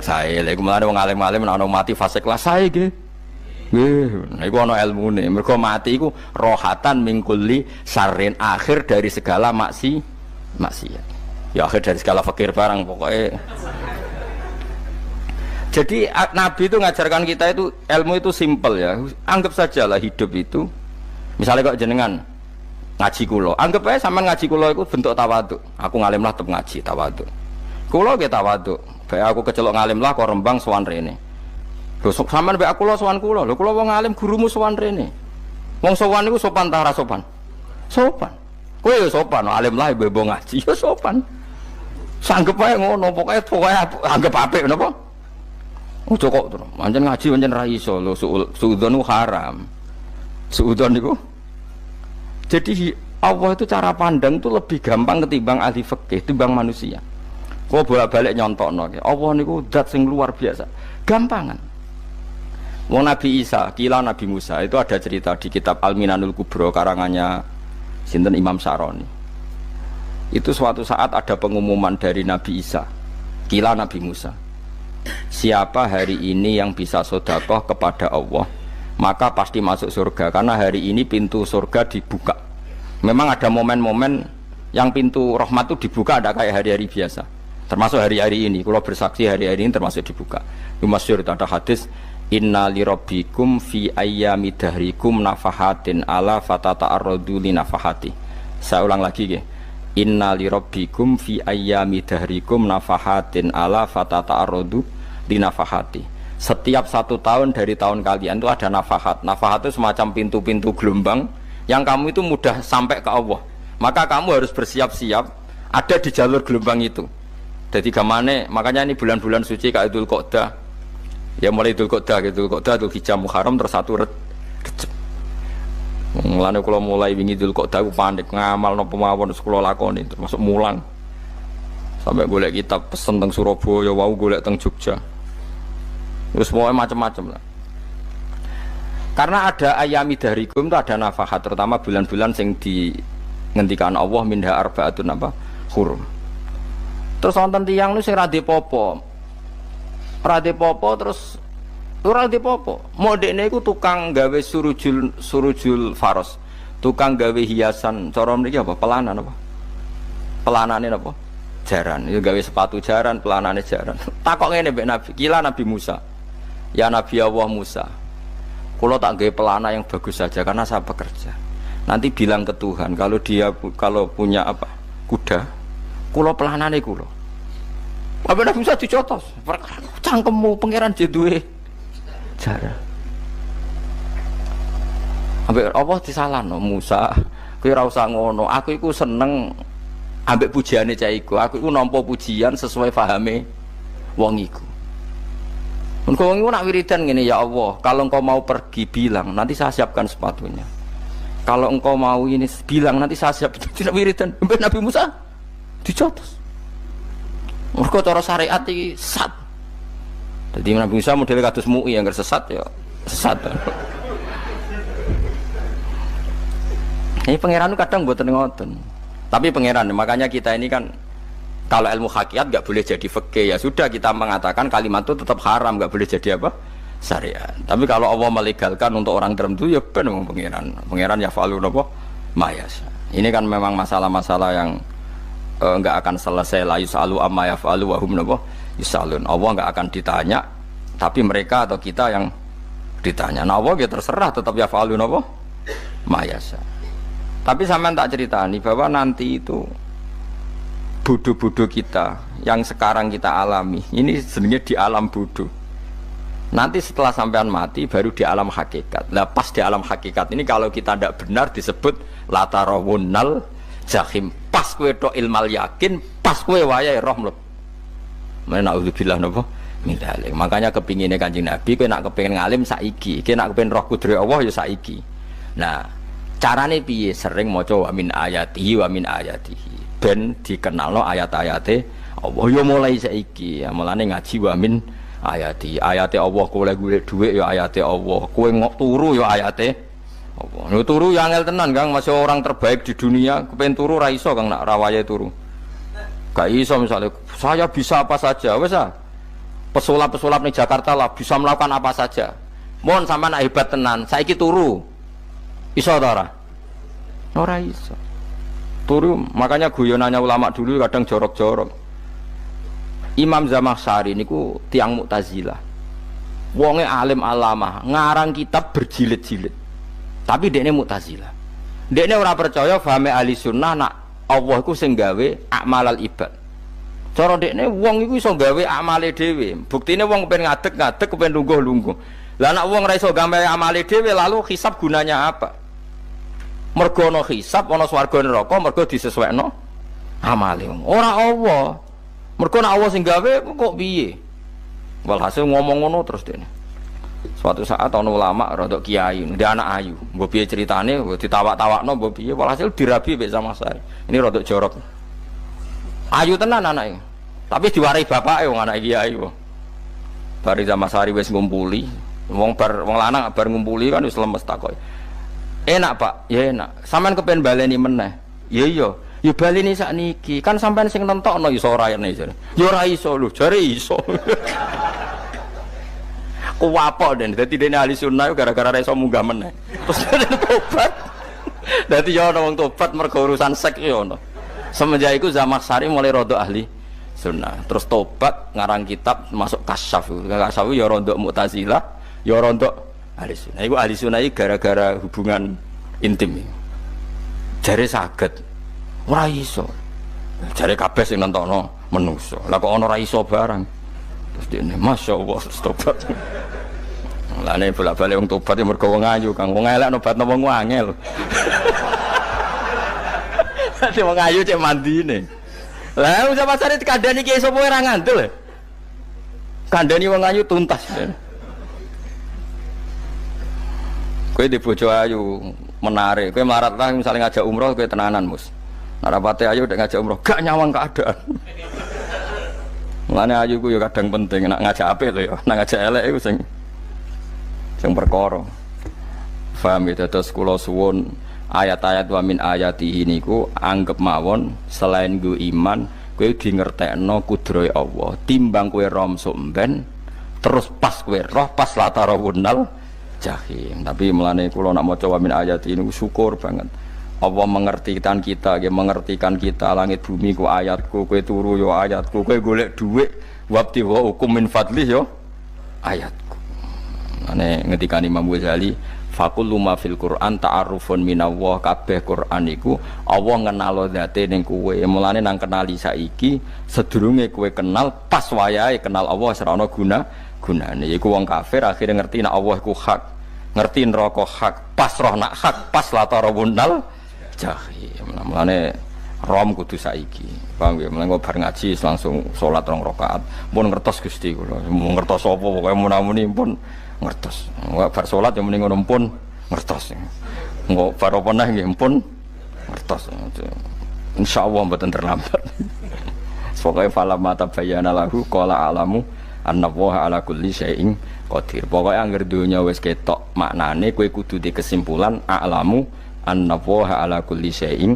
B: Saya lek mulane wong alim-alim nek ana mati fase kelas saya nggih. Nggih, niku ana ilmune. Mergo mati iku rohatan mingkuli sarin, akhir dari segala maksiat. Ya akhir dari segala fakir barang pokoknya. Jadi Nabi itu ngajarkan kita itu ilmu itu simpel ya. Anggap saja lah hidup itu. Misalnya kok jenengan ngaji kulo, anggap aja sampean ngaji kulo itu bentuk tawaduk. Aku ngalim lah tetep ngaji tawaduk. Kulo ge tawaduk. Bae aku kecelok ngalim lah kok Rembang sowan rene. Lho sampean bae aku lo sowan kulo. Lho kulo wong ngalim gurumu sowan rene. Wong sowan niku sopan ta ora sopan? Sopan. Kowe yo sopan, alim lah bebo ngaji yo sopan. Sanggep ae ngono, pokoke anggap apik napa? Ojo kok terus. Pancen ngaji pancen ra iso lho, suudzon ku haram. Suudzon niku. Jadi Allah itu cara pandang itu lebih gampang ketimbang ahli fikih, timbang manusia. Kok bolak-balik nyontokno iki. Allah niku zat sing luar biasa. Gampangan. Wong Nabi Isa, kila Nabi Musa itu ada cerita di kitab Al-Minanul Kubro karangannya sinten Imam Syaroni. Itu suatu saat ada pengumuman dari Nabi Isa, kila Nabi Musa. Siapa hari ini yang bisa sedekah kepada Allah, maka pasti masuk surga. Karena hari ini pintu surga dibuka. Memang ada momen-momen yang pintu rahmat itu dibuka, ada kayak hari-hari biasa. Termasuk hari-hari ini. Kalau bersaksi hari-hari ini termasuk dibuka. Itu masyhur, ada hadis. Inna li rabbikum fi ayyami dahrikum nafahatin ala fatata'arradu li nafahati. Saya ulang lagi ya. Inna li rabbikum fi ayyami dahrikum nafahatin ala fatata'arradu li nafahati. Setiap 1 tahun dari tahun kalian itu ada nafahat. Nafahat itu semacam pintu-pintu gelombang yang kamu itu mudah sampai ke Allah. Maka kamu harus bersiap-siap ada di jalur gelombang itu. Jadi gamane, makanya ini bulan-bulan suci kayak Dzul Qa'dah. Ya mulai Dzul Qa'dah, Dzul Hijjah, Muharram terus 1 Rejab. Mulane kula mulai wingi Dzul Qa'dah aku panik ngamal napa mawon kula lakoni termasuk mulang. Sampai golek kitab pesen teng Surabaya, wau golek teng Jogja. Terus mau macam-macam lah. Karena ada ayami dahrikum itu ada nafahat, terutama bulan-bulan sing di ngendikan Allah minha arbaatun apa? Hurum. Terus wonten tiyang nu sing ra dipopo. Ora dipopo terus ora dipopo. Modene iku tukang gawe surujul faros. Tukang gawe hiasan, cara mriki apa? Pelanan apa? Pelanane apa? Jaran. Itu gawe sepatu jaran, pelanane jaran. Takok ngene mbek Nabi, kila Nabi Musa. Ya Nabi Allah Musa. Kalau tak gawe pelana yang bagus saja karena saya bekerja. Nanti bilang ke Tuhan kalau punya apa? Kuda. Kulo pelanane kulo. Apa Nabi Musa dicotos? Cangkemmu pangeran duwe jaran. Ambek apa disalahno Musa? Kowe ora usah ngono. Aku iku seneng ambek pujiane cah iku. Aku iku nampa pujian sesuai pahame wong iku. Engkau nak wiridan gini, ya Allah, kalau engkau mau pergi bilang, nanti saya siapkan sepatunya. kalau engkau mau ini bilang nanti saya siap tidak wiridan. Nabi Musa dicotos. Mergo cara syariat iki sesat. Dadi Nabi Musa model kados MUI yang sesat ya sesat. Ini pangeran kadang mboten ngoten. Tapi pangeran, makanya kita ini kan kalau ilmu hakikat nggak boleh jadi fikih, ya sudah kita mengatakan kalimat itu tetap haram, nggak boleh jadi apa? Syariat. Tapi kalau Allah melegalkan untuk orang tertentu ya ben pangeran. Pangeran ya falu napa? Mayas. Ini kan memang masalah-masalah yang nggak akan selesai, la yusalu amma yafalu wa hum napa yusalun. Allah nggak akan ditanya, tapi mereka atau kita yang ditanya. Nah Allah ya terserah tetap ya falu napa? Mayas. Tapi sampean tak ceritani bahwa nanti itu bodoh-bodoh kita yang sekarang kita alami ini sebenarnya di alam bodoh. Nanti setelah sampean mati baru di alam hakikat. Nah pas di alam hakikat ini kalau kita tidak benar disebut latarawunnal jahim. Pas kowe tok ilmal yakin, pas kowe wayahe roh mleb. Mana naudzubillah napa min dzalik. Makanya kepingine Kanjeng Nabi kowe nak kepengin ngalim saiki, kowe nak kepengin roh kudri Allah ya saiki. Nah, carane piye? Sering maca wa min ayatihi wa min ayatihi. Ben dikenalno ayat-ayate Allah ya mulai saiki. Ya mulane ngaji wa min ayati. Ayate Allah kowe golek dhuwit ya ayate Allah. Kowe ngok turu ya ayate Allah. Nek turu ya angel tenan Kang, masih orang terbaik di dunia, kepen turu ra iso Kang nak rawaye turu. Gak iso misalnya saya bisa apa saja wis ah. Pesulap-pesulap ning Jakarta lah bisa melakukan apa saja. Mohon sampean hebat tenan, saiki turu. Iso ta ora? Ora iso. Turu, makanya guyonannya ulama dulu kadang jorok-jorok. Imam Zamakhsyari niku tiang Mu'tazilah. Wonge alim alamah, ngarang kitab berjilid-jilid. Tapi dekne Mu'tazilah. Dekne ora percaya fahame ahli sunnah nak Allah iku sing gawe akmalal ibad. Cara dekne wong iku iso gawe amale dhewe. Buktine wong pengen ngadeg-ngadeg, pengen lungguh-lungguh. Lah nek wong ora iso gawe amale dhewe lalu hisab gunanya apa? Mergo ana hisab, ana swarga neraka, mergo disesuaikno amale. Ora Allah. Mergo nek Allah sing gawe kok piye? Walhasil ngomong ngono terus dene. Suatu saat ana ulama rodok kiai, ndek anak ayu. Mbok piye critane, ditawak-tawakno mbok piye, walhasil dirabi mek Zamakhsyari. Ini rodok jorok. Ayu tenan anake. Tapi diwarai bapake wong anak kiai kok. Bari Zamakhsyari wis ngumpuli, wong lanang bar ngumpuli kan wis lemes takoki. Enak Pak, ya enak. Sampean kepen baleni meneh. Ya iya, ya baleni sakniki. Kan sampean sing nentokno iso ora ene jare. Ya ora iso lho, jare iso. Kuwapok den, dadi dene ahli sunnah gara-gara ora iso munggah meneh. Terus tobat. Dadi ya ana wong tobat mergo urusan sek ya ono. Semenjak iku Zamakhsyari mulai rodok ahli sunnah. Terus tobat ngarang kitab masuk kasyaf. Kasyaf ya rodok Mu'tazilah, ya rodok ahli sunnah. Iku ahli sunnah iki gara-gara hubungan intim. Jare saged. Ora iso. Jare kabeh sing nentokno menungso. Lah kok ana ora iso barang. Terus dene masyaallah tobat. Lane bolak-balik wong tobat ya mergo wong ayu Kang. Wong elek nobatno wong angel. Dadi wong ayu cek mandine. Lah usah pasare dikandani ki sapa ora ngandel. Kandani wong ayu tuntas. Kowe di bojo ayu menarik, kowe melarat lah misalnya ngajak umroh kowe tenanan Mus. Narapate ayu udah ngajak umroh gak nyawang keadaan. Mulane ayu ku ya kadang penting nak ngajak apik lho ya, nak ngajak elek iku sing perkara. Paham ya terus kula suwun ayat-ayat wa min ayatihi niku anggap mawon selain go iman kowe di ngertekno kudrohe Allah. Timbang kowe rom somben terus pas kowe roh pas latarawunal jahim. Tapi mulane kula nak maca wa min ayatihi niku syukur banget. Allah mengertikan kita, dia mengertikan kita langit bumi ku ayatku, kowe turu yo ayatku, kowe golek dhuwit wabti wa hukum min fadlih yo ayatku. Ane ngendikane Imam Ghazali, faqullu ma fil Qur'an ta'arufun minallah, kabeh Qur'an iku Allah ngenalo zate ning kowe. Mulane nang kenali saiki sedurunge kowe kenal pas wayahe kenal Allah ora ana gunane. Iku wong kafir akhire ngerti nek Allah iku hak, ngerti neraka hak, pas roh nak hak, pas latarawunal jahim. Mulane rom kudu saiki. Paham ya? Mulane bar ngaji langsung salat 2 rakaat. Mun ngertos Gusti kula. Mun ngertos apa pokoke mun-muni pun ngertos. Bar salat ya muni ngono pun ngertos. Engko baro peneh nggih pun ngertos. Insyaallah mboten terlambat. Pokoke falamma tabayyana lahu qala alamu annallaha ala kulli syai'in qadir. Pokoke anggere donya wis ketok maknane kowe kudu di kesimpulan alamu annallaha ala kulli syai'in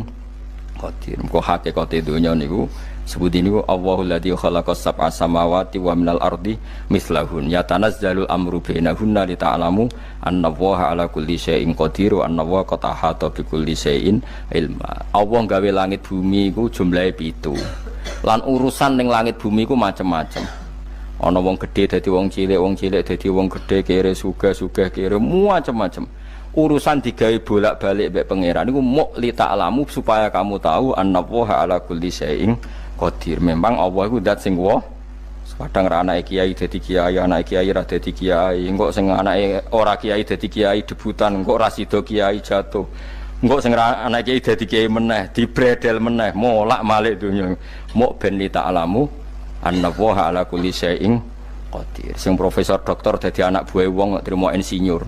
B: qadir. Engko hakikate donya niku sebut niku Allahul ladzi khalaqas sab'a samawati wa minal ardi mislahun yatanazzalul amru bainahunna li ta'lamu annallaha ala kulli syai'in qadir wa annallaha qad ahata bi kulli syai'in ilma. Allah gawe langit bumi iku jumlahe 7. Lan urusan ning langit bumi ku macam-macam. Ana wong gedhe dadi wong cilik dadi wong gedhe, kere sugih kere macam-macam. Urusan digawe bolak-balik mbek pangeran niku muk li ta'lamu supaya kamu tahu annallaha ala kulli syai'in qadir. Memang Allah iku zat sing wa. Kadang ra anake kiai dadi kiai, anake kiai ra dadi kiai, engko sing anake ora kiai dadi kiai debutan, engko ra sida kiai jatuh. Engko sing anak kiai dadi kiai meneh, dibredel meneh, molak-malik donya. Muk ben li ta'lamu annallaha ala kulli syai'in qadir. Sing profesor doktor dadi anak buah wong trimo insinyur.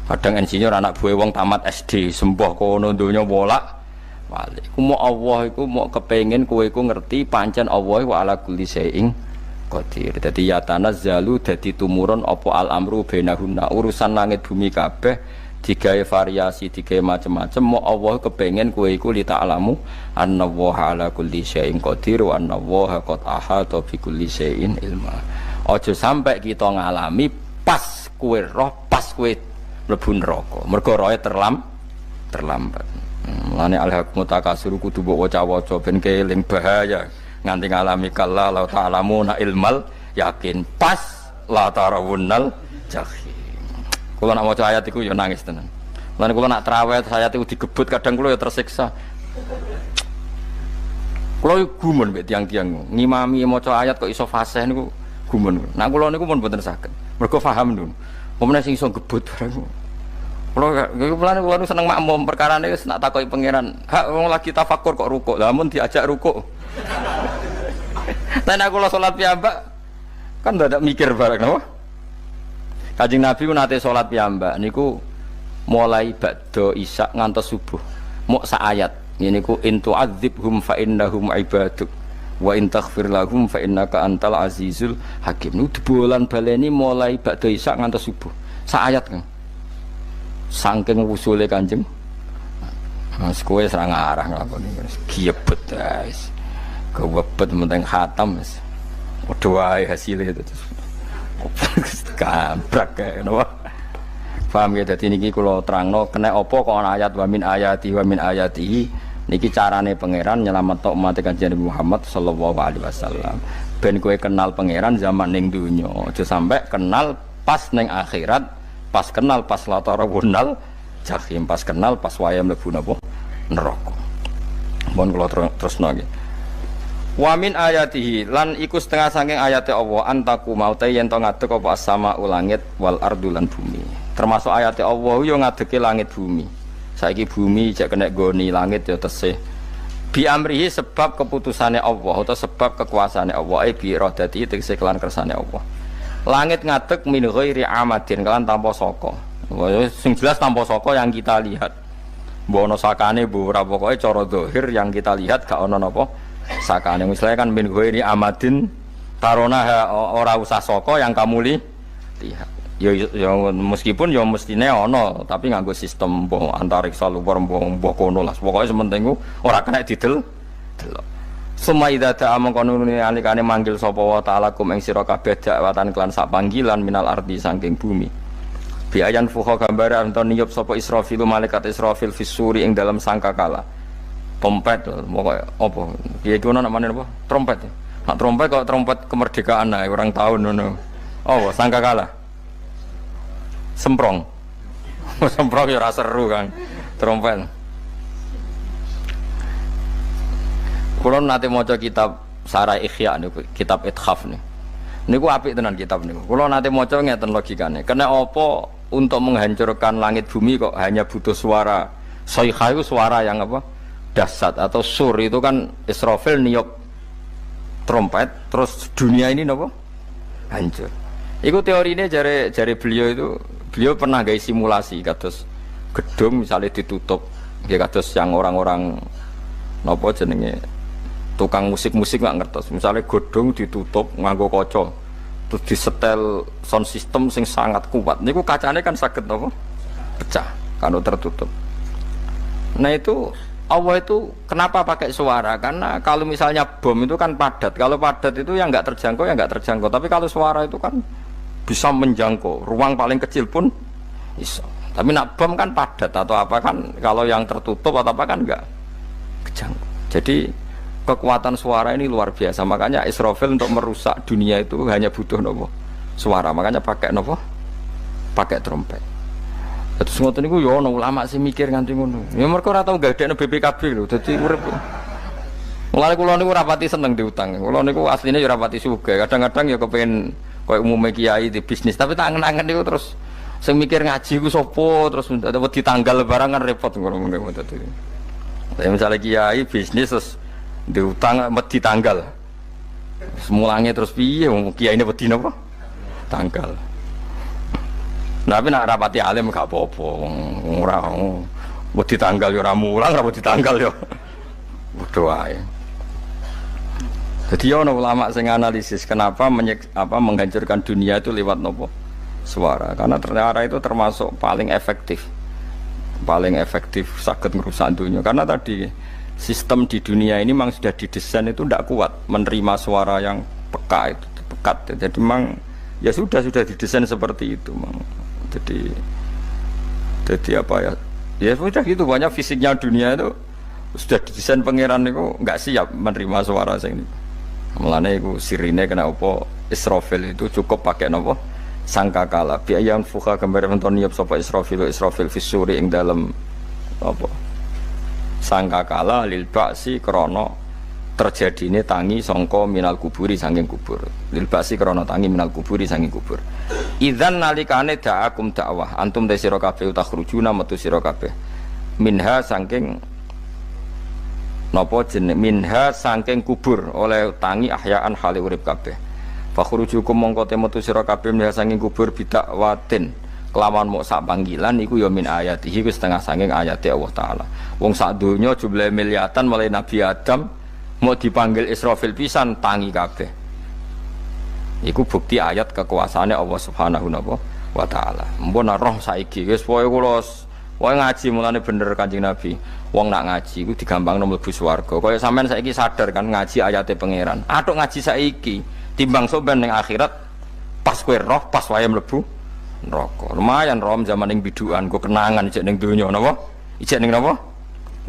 B: Kadang insinyur anak buah wong tamat SD, sembah kono donya molak-malik. Ku muk Allah iku muk kepengin kowe iku ngerti pancen Allah wa ala kulli syai'in qadir. Dadi ya tanazzalu dadi tumurun apa al-amru bainahunna. Urusan langit bumi kabeh digawe variasi, digawe macam-macam. Mau Allah kepengen kowe iku li ta'lamu annallaha ala kulli syai'in qadir wa annallaha qad ahata bi kulli syai'in ilma. Aja sampai kita ngalami pas kowe roh, pas kowe mlebu neraka. Mergo roe terlambat. Mulane al-haqqu takasur kudu mbok waca-waca ben keling bahaya nganti ngalami kalla la ta'lamuna ilmal yakin pas la tarawunnal jahim. Kalau nak maca ayat itu ya nangis tenan. Lan kalau nak traweh ayat itu digebut kadang kalau ya tersiksa. Kalau gumun mbek tiang-tiang ngimami maca ayat kok iso fasih niku gumun. Nah kula niku pun mboten saged. Mergo paham lho. Pemene sing iso gebut barang. Kula niku seneng makmum perkarane wis nak takoki pangeran. Hak wong lagi tafakur kok rukuk. Lah mun diajak rukuk. Lah nek kula salat piyambak kan ndak mikir barang napa? Kanjeng Nabi ku nate salat piyambak niku mulai ba'da isya ngantos subuh. Mok sak ayat. Niku in tu'adzibhum fa innahum ibaduk wa in taghfir lahum fa innaka antal azizul hakim. Niku debolan baleni mulai ba'da isya ngantos subuh. Sak ayat kan. Saking usule Kanjeng. Mas kowe ora ngarah nglakoni giebet guys. Kewebet menteng khatam wis. Padha wae hasile itu. Kabrak kae napa. Paham ya, dadi niki kula terangno kena apa kok ana ayat wa min ayatihi niki carane pangeran nyelametno umat Kanjeng Muhammad sallallahu alaihi wasallam. Ben kowe kenal pangeran zaman ning donya, aja sampai kenal pas ning akhirat, pas kenal pas latarawunal jahim, pas kenal pas wayah mlebu napa neraka. Mohon kula terusno nggih. Wa min ayatihi lan iku setengah saking ayate Allah antaku maute yen to ngadeg apa sama langit wal ardu lan bumi. Termasuk ayate Allah yo ngadege langit bumi. Saiki bumi jek kena goni langit yo tesih. Bi amrihi sebab keputusane Allah atau sebab kekuasaane Allah bi iradati tegese kelan kersane Allah. Langit ngadeg min ghairi amadin kelan tanpa saka. Sing jelas tanpa saka yang kita lihat. Mbok ana sakane mbok ora pokoke cara zahir yang kita lihat gak ana napa sakane. Misalnya kan min ghairi amadin tarona ora usah saka yang kamu lihat. Ya meskipun ya mestine ana tapi nganggo sistem mbah antariksa luar mbah kono lah. Pokoke sementing ku ora kena didel. Sumaida ta amang kono alikane manggil sapa wa ta'ala kum ing sira kabeh dakwatan kelan sak panggilan minal ardi saking bumi. Bi ayan fuha gambare anton niyup sapa Israfil malaikat Israfil fisuri ing dalam sangkakala. Trompet pokoke apa? Piye kono namane apa? Trompet. Nak trompet kok trompet kemerdekaan ae orang tahun ngono. Oh, sangkakala. Semprong. Semprong ya ora seru kan. Trompet. Kulo nate maca kitab Sarah Ikhya niku, kitab Ithaf niku. Niku apik tenan kitab niku. Kulo nate maca ngeten logikane. Kena apa untuk menghancurkan langit bumi kok hanya butuh suara. Sayha itu suara yang apa? Dahsyat atau sur itu kan Israfil niup trompet terus dunia ini napa? Hancur. Iku teorinya jare beliau itu beliau pernah gawe simulasi kados gedung misalnya ditutup, ya kados yang orang-orang napa jenenge tukang musik-musik nggak ngertos. Misalnya gedung ditutup nganggo kaca, terus disetel sound system sing sangat kuat. Niku kacane kan saged napa? Pecah kalau tertutup. Nah itu Allah itu kenapa pakai suara? Karena kalau misalnya bom itu kan padat. Kalau padat itu yang nggak terjangkau ya nggak terjangkau. Tapi kalau suara itu kan bisa menjangkau. Ruang paling kecil pun bisa. Tapi nak bom kan padat atau apa kan? Kalau yang tertutup atau apa kan nggak kejangkau. Jadi kekuatan suara ini luar biasa. Makanya Israfil untuk merusak dunia itu hanya butuh nopo suara. Makanya pakai nopo, pakai trompet. Terus ngoten niku yo ono ulama sing mikir nganti ngono. Ya mergo ora tau gagdekno BPKB lho. Dadi urip. Mulane kula niku rapati seneng diutang. Kula niku asline yo rapati sugih. Kadang-kadang ya kepengin koyo umume kiai di bisnis, tapi tak angen-angen niku terus sing mikir ngaji ku sapa, terus wedi tanggal barang kan repot ngono dadi. Tapi misalnya kiai bisnis terus diutang wedi tanggal. Semulange terus piye wong kiyaine wedi napa? Tanggal. Tapi nak rapati alim gak apa-apa, ora wedi tanggal yo ora mulang, ora wedi tanggal yo padha wae. Dadi ana ulama sing analisis kenapa menghancurkan dunia itu lewat nopo? Suara. Karena ternyata itu termasuk paling efektif. Paling efektif saged ngerusak dunia. Karena tadi sistem di dunia ini memang sudah didesain itu tidak kuat menerima suara yang peka itu, pekat. Jadi memang ya sudah didesain seperti itu, memang. Jadi apa ya? Ya sudah gitu, banyak fisiknya dunia itu sudah didesain pangeran itu nggak siap menerima suara sing ini. Mulane iku sirine kena apa Israfil itu cukup pakai napa? Sangkakala. Bi ayam fuka gambar menton niap sapa Israfil fisuri ing dalam apa? Sangkakala lil ba'si krana terjadine tangi sangka minal kuburi saking kubur. Lil ba'si krana tangi minal kuburi saking kubur. Idzan nalikane da'akum dakwah antum te sira kabeh takhrujuna metu sira kabeh. Minha saking napa jeneng minha saking kubur oleh tangi ahyaan hale urip kabeh. Fakhrujukum mongko te metu sira kabeh minha saking kubur bidak watin. Kelawan mok sak panggilan iku ya min ayatihi wis setengah saking ayate Allah taala. Wong sak donya jumlah miliatan mulai Nabi Adam mau dipanggil Israfil pisan tangi kabeh. Iku bukti ayat kekuasaane Allah Subhanahu wa taala. Mumpun roh saiki wis pokoke kula wae ngaji mulane bener Kanjeng Nabi. Wong nak ngaji iku digampangno mlebu swarga. Kaya sampean saiki sadar kan ngaji ayate pangeran. Atuk ngaji saiki timbang sampean ning akhirat pas kowe roh pas wae mlebu neraka. Lumayan rom zaman ning bidukan go kenangan ijek ning donya napa? Ijek ning napa?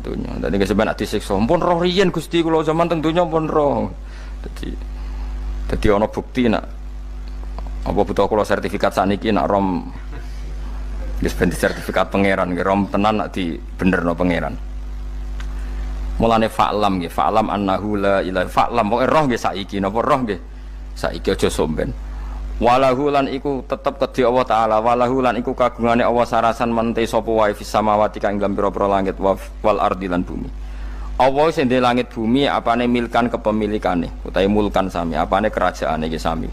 B: Donya. Dadi sampean ati siksa. Mumpun roh riyen Gusti kula zaman teng donya pun roh. Dadi ana bukti nak apa butuh kula sertifikat saniki nak rom wis ben sertifikat pangeran nggih rom tenan nak di benerno pangeran. Mulane fa'lam nggih, fa'lam annahu la ilaha fa'lam pokoke roh nggih saiki napa roh nggih saiki aja somben. Walahu lan iku tetep kedhi Allah taala, walahu lan iku kagungane Allah sarasan mente sapa wae fis samawati kang ing pira-pira langit wal ardi lan bumi. Allah sing ndek langit bumi apane milkan kepemilikane utawi mulkan sami, apane kerajaane iki sami.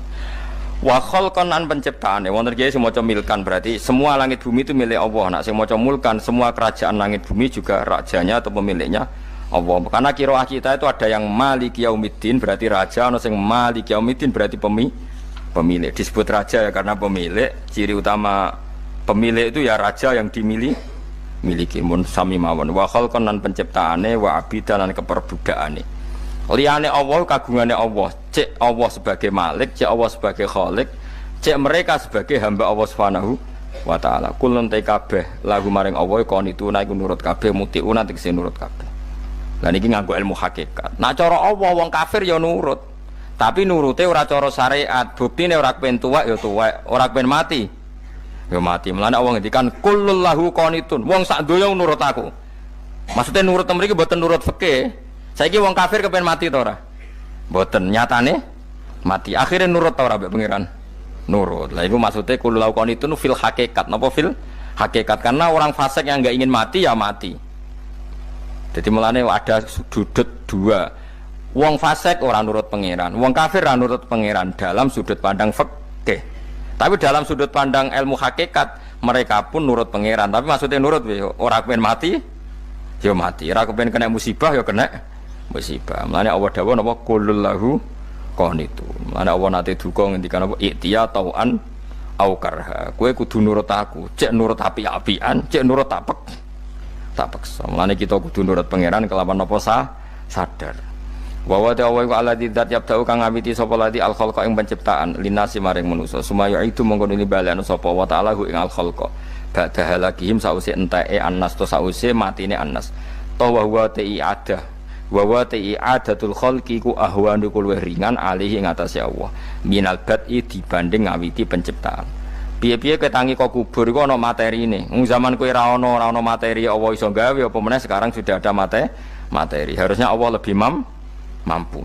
B: Wa khalqan an penciptaane wonten iki sing maca milkan berarti semua langit bumi itu milik Allah. Nek sing maca mulkan semua kerajaan langit bumi juga rajanya atau pemiliknya Allah. Karena qiraah kita itu ada yang Maliki Yaumiddin berarti raja, ana sing Maliki Yaumiddin berarti pemilik. Disebut raja ya karena pemilik. Ciri utama pemilik itu ya raja yang miliki mun sami mawon. Wa khalqan lan penciptaane wa abidan lan keperbudakane. Liyane Allah kagungane Allah. Cek Allah sebagai malik, cek Allah sebagai khalik, cek mereka sebagai hamba Allah Subhanahu wa taala. Kulun te kabeh lagu maring Allah konituna iku nurut kabeh mutiuna tegese nurut kabeh. Lah niki nganggo ilmu hakikat. Nah cara Allah wong kafir ya nurut. Tapi nurute ora cara syariat. Buktine ora kepen tuwek ya tuwek, ora kepen mati ya mati. Mulane Allah ngendikan kullul lahu qanitun. Wong sak donya nurut aku. Maksudnya nurut mriki mboten nurut fikih. Saiki wong kafir kepen mati ta ora? Mboten, nyatane mati. Akhirnya nurut ta ora mbek pangeran? Nurut. Lah iku maksudnya kullul lahu qanitun fil hakikat. Napa fil hakikat? Karena orang fasik yang enggak ingin mati ya mati. Jadi mulane ada sudut dua. Wong fasik orang nurut pangeran, wong kafir orang nurut pangeran dalam sudut pandang fikih. Tapi dalam sudut pandang ilmu hakikat, mereka pun nurut pangeran. Tapi maksudnya nurut ora kepen mati, ya mati. Ora kepen kena musibah, ya kena musibah. Mulane Allah dawuh napa qulul lahu qanitu. Mulane Allah nate duka ngendikan apa iktiya tauan au karha. Kowe kudu nurut aku. Cek nurut api-apian, cek nurut tapek. Tapeksa. Mulane kita kudu nurut pangeran kelawan apa sadar. Wa wa ta'ala wa alladzi dzat yabda'u kang ngawiti sapa lati al khalqa ing penciptaan linasi maring manusa sumaya itu mongko ini balane sapa wa ta'ala ing al khalqa ba'da halakihim sause enteke annas to sause matine annas to wa huwa ta'i'adah wa wa ta'i'adatul khalqi ku ahwanu luwih ringan alihi ing atase Allah minal bad'i dibanding ngawiti penciptaan piye-piye ketangi kok kubur iku ana materine zaman kowe ora ana materi Allah iso gawe apa meneh sekarang sudah ada materi harusnya Allah lebih mampu.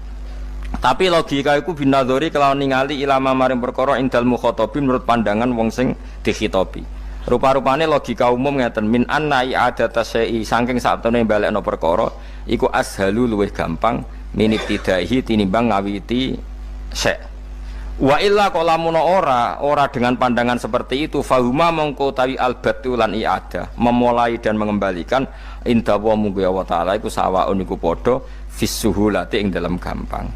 B: Tapi logika iku binadzori kelawan ningali ilama maring perkara indal mukhatabin menurut pandangan wong sing dikhitobi. Rupa-rupane logika umum ngeten min anna i'adata syai'i saking satune balekno perkara iku ashalu luwih gampang minibtidaihi tinimbang ngawiti syai'. Wa illa qalamun ora dengan pandangan seperti itu fahuma mongko tawi albatu lan i'adah memulai dan mengembalikan inda wa munggu Allah taala iku sawaun iku padha fisuhulati ing dalam gampang.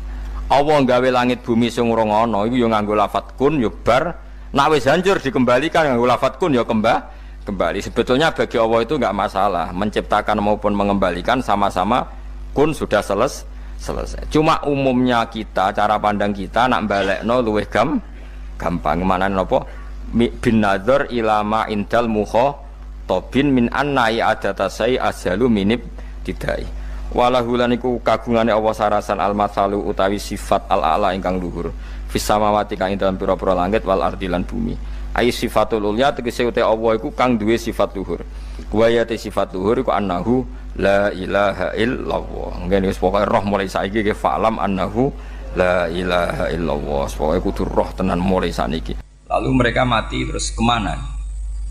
B: Allah gawe langit bumi sing ora ana iku ya nganggo lafat kun ya bar nek wis hancur dikembalikan nganggo lafat kun ya kembali. Sebetulnya bagi Allah itu enggak masalah menciptakan maupun mengembalikan sama-sama kun sudah selesai. Cuma umumnya kita cara pandang kita nak balekno luwih gampang. Manane napa bin nadzar ilama indal mukhatabin min anna i'adata sai ashalu minib tidai. Walahu lan iku kagungane Allah sarasan al-matsalu utawi sifat al-a'la ingkang luhur fis samawati kang ing dalem pira-pira langit wal ardi lan bumi ai sifatul ulya tegese uta Allah iku kang duwe sifat luhur wa ya sifat luhur iku annahu la ilaha illallah ngene wis pokoke roh mulai saiki ke falam annahu la ilaha illallah pokoke kudu roh tenan mulai saniki. Lalu mereka mati terus kemana?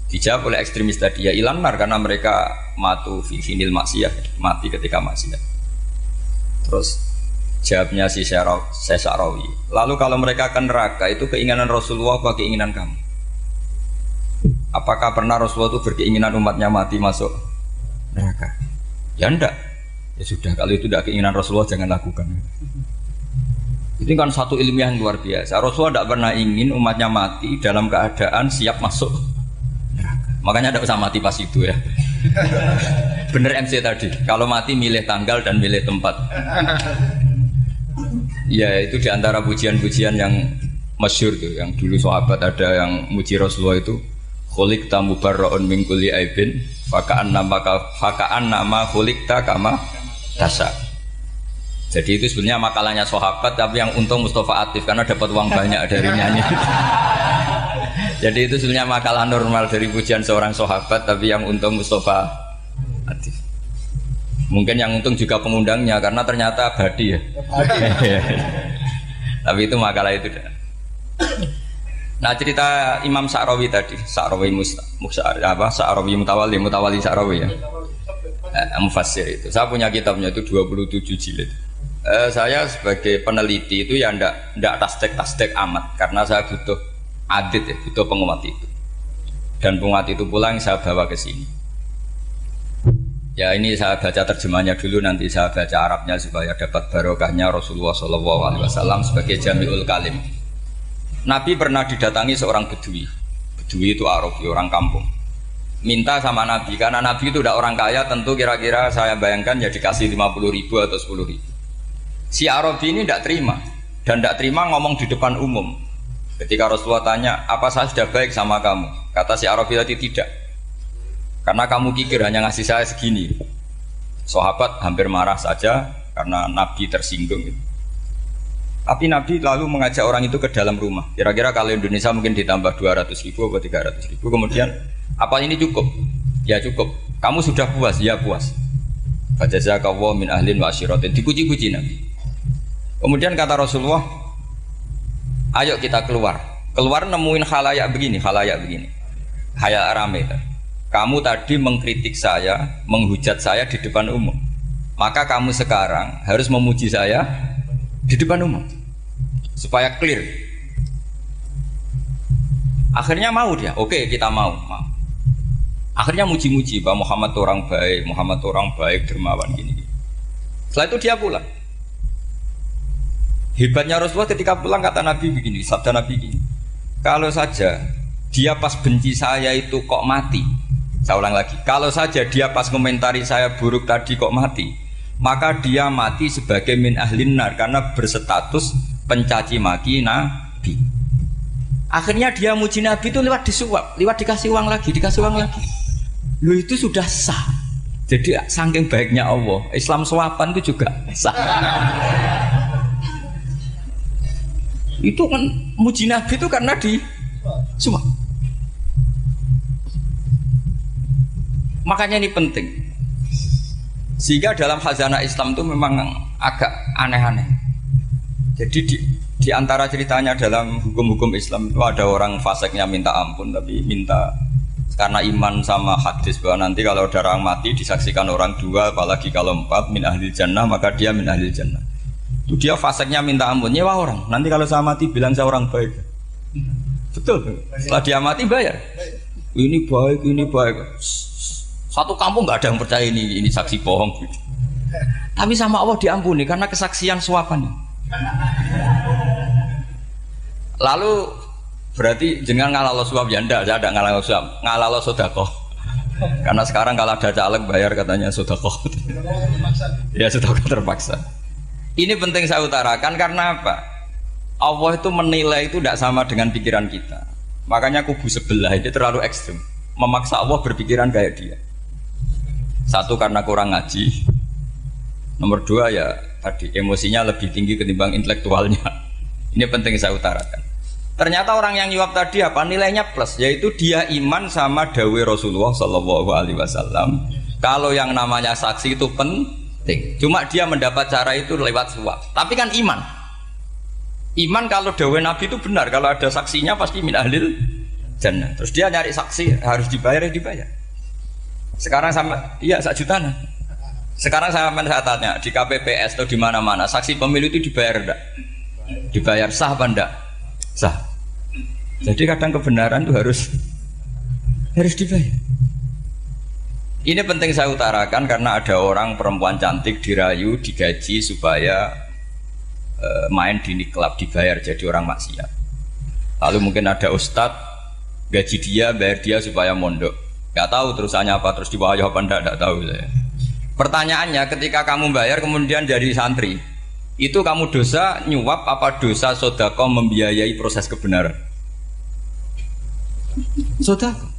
B: Dijawab oleh ekstremis tadi ya ilanar karena mereka matu fi finil maksiyah mati ketika maksiat. Terus jawabnya si Sa'rawi lalu kalau mereka akan neraka itu keinginan Rasulullah apa keinginan kamu? Apakah pernah Rasulullah itu berkeinginan umatnya mati masuk neraka? Ya enggak. Ya sudah kalau itu tidak keinginan Rasulullah jangan lakukan. Itu kan satu ilmiah yang luar biasa. Rasulullah tidak pernah ingin umatnya mati dalam keadaan siap masuk. Makanya tidak usah mati pas itu ya. Bener MC tadi. Kalau mati milih tanggal dan milih tempat. Ya itu diantara pujian-pujian yang masyhur tuh. Yang dulu sahabat ada yang muji Rasulullah itu. Khuliqta mubarra'un min kulli aibin. Faka'an nama khuliqta kama tasha. Jadi itu sebenarnya makalahnya sahabat. Tapi yang untung Mustafa Atif karena dapat uang banyak dari nyanyi. Jadi itu sebenarnya makalah normal dari pujian seorang sahabat, tapi yang untung Mustafa Atif. Mungkin yang untung juga pengundangnya karena ternyata abadi ya. Tapi itu makalah itu. Nah cerita Imam Sa'rawi tadi, Sa'rawi Sa'rawi Mutawali Sa'rawi ya. Mufassir itu. Saya punya kitabnya itu 27 jilid. Saya sebagai peneliti itu ya ndak tasdek amat karena saya butuh adit ya, butuh penguat itu dan penguat itu pula yang saya bawa ke sini ya ini saya baca terjemahnya dulu nanti saya baca Arabnya supaya dapat barokahnya Rasulullah SAW sebagai jami'ul kalim. Nabi pernah didatangi seorang bedui itu Arabi, orang kampung minta sama Nabi karena Nabi itu udah orang kaya tentu kira-kira saya bayangkan ya dikasih 50.000 atau 10.000. Si Arabi ini tidak terima dan tidak terima ngomong di depan umum. Ketika Rasulullah tanya, apa saya sudah baik sama kamu? Kata si Arabi tadi tidak. Karena kamu kikir hanya ngasih saya segini. Sahabat hampir marah saja karena Nabi tersinggung. Tapi Nabi lalu mengajak orang itu ke dalam rumah. Kira-kira kalau Indonesia mungkin ditambah 200.000 atau 300.000. Kemudian, apa ini cukup? Ya cukup. Kamu sudah puas? Ya puas. Fajazakallahu min ahlin wa asyiratin. Dipuji-puji Nabi. Kemudian kata Rasulullah, ayo kita keluar nemuin khalayak begini khalayak rame. Kamu tadi mengkritik saya, menghujat saya di depan umum, maka kamu sekarang harus memuji saya di depan umum supaya clear. Akhirnya mau dia, oke kita mau. Akhirnya muji-muji bahwa Muhammad itu orang baik, dermawan gini. Setelah itu dia pulang. Hebatnya Rasulullah ketika pulang kata Nabi begini, sabda Nabi begini. Kalau saja dia pas benci saya itu kok mati. Saya ulang lagi. Kalau saja dia pas komentari saya buruk tadi kok mati, maka dia mati sebagai min ahlin nar karena berstatus pencaci maki Nabi. Akhirnya dia muji Nabi itu lewat disuap, lewat dikasih uang lagi. Lu itu sudah sah. Jadi saking baiknya Allah, Islam suapan itu juga sah. Itu kan muji Nabi itu karena di suap. Makanya ini penting. Sehingga dalam khazanah Islam itu memang agak aneh-aneh. Jadi di antara ceritanya dalam hukum-hukum Islam itu ada orang fasiknya minta ampun tapi minta karena iman sama hadis bahwa nanti kalau ada orang mati disaksikan orang dua, apalagi kalau empat min ahli jannah maka dia min ahli jannah. Itu dia fasiknya minta ampun, nyewa orang. Nanti kalau saya mati bilang saya orang baik. Betul. Setelah dia mati bayar. Ini baik. Satu kampung nggak ada yang percaya ini saksi bohong. Tapi sama Allah diampuni karena kesaksian suapannya. Lalu berarti jangan ngalalo suap ya enggak, saya ada ngalalo suap, ngalalo sodakoh. Karena sekarang kalau ada caleg bayar katanya sodakoh. Ya sodakoh terpaksa. Ini penting saya utarakan karena apa? Allah itu menilai itu tidak sama dengan pikiran kita. Makanya kubu sebelah itu terlalu ekstrim, memaksa Allah berpikiran kayak dia. Satu karena kurang ngaji. Nomor dua ya tadi emosinya lebih tinggi ketimbang intelektualnya. Ini penting saya utarakan. Ternyata orang yang nyuap tadi apa nilainya plus, yaitu dia iman sama dawai Rasulullah Shallallahu Alaihi Wasallam. Kalau yang namanya saksi itu penting, cuma dia mendapat cara itu lewat suap. Tapi kan iman kalau dawai Nabi itu benar, kalau ada saksinya pasti min ahlil jannah. Terus dia nyari saksi harus dibayar. Sekarang sama, iya 1 juta. Sekarang saya tanya di KPPS atau di mana-mana saksi pemilu itu dibayar enggak? Dibayar sah apa enggak? Sah. Jadi kadang kebenaran itu harus dibayar. Ini penting saya utarakan karena ada orang perempuan cantik dirayu, digaji supaya main di klub dibayar jadi orang maksiat. Lalu mungkin ada ustadz gaji dia, bayar dia supaya mondok. Gak tahu terusannya apa, terus dibayar apa enggak tahu saya. Pertanyaannya ketika kamu bayar kemudian jadi santri, itu kamu dosa nyuap apa dosa sodako membiayai proses kebenaran? Sodako.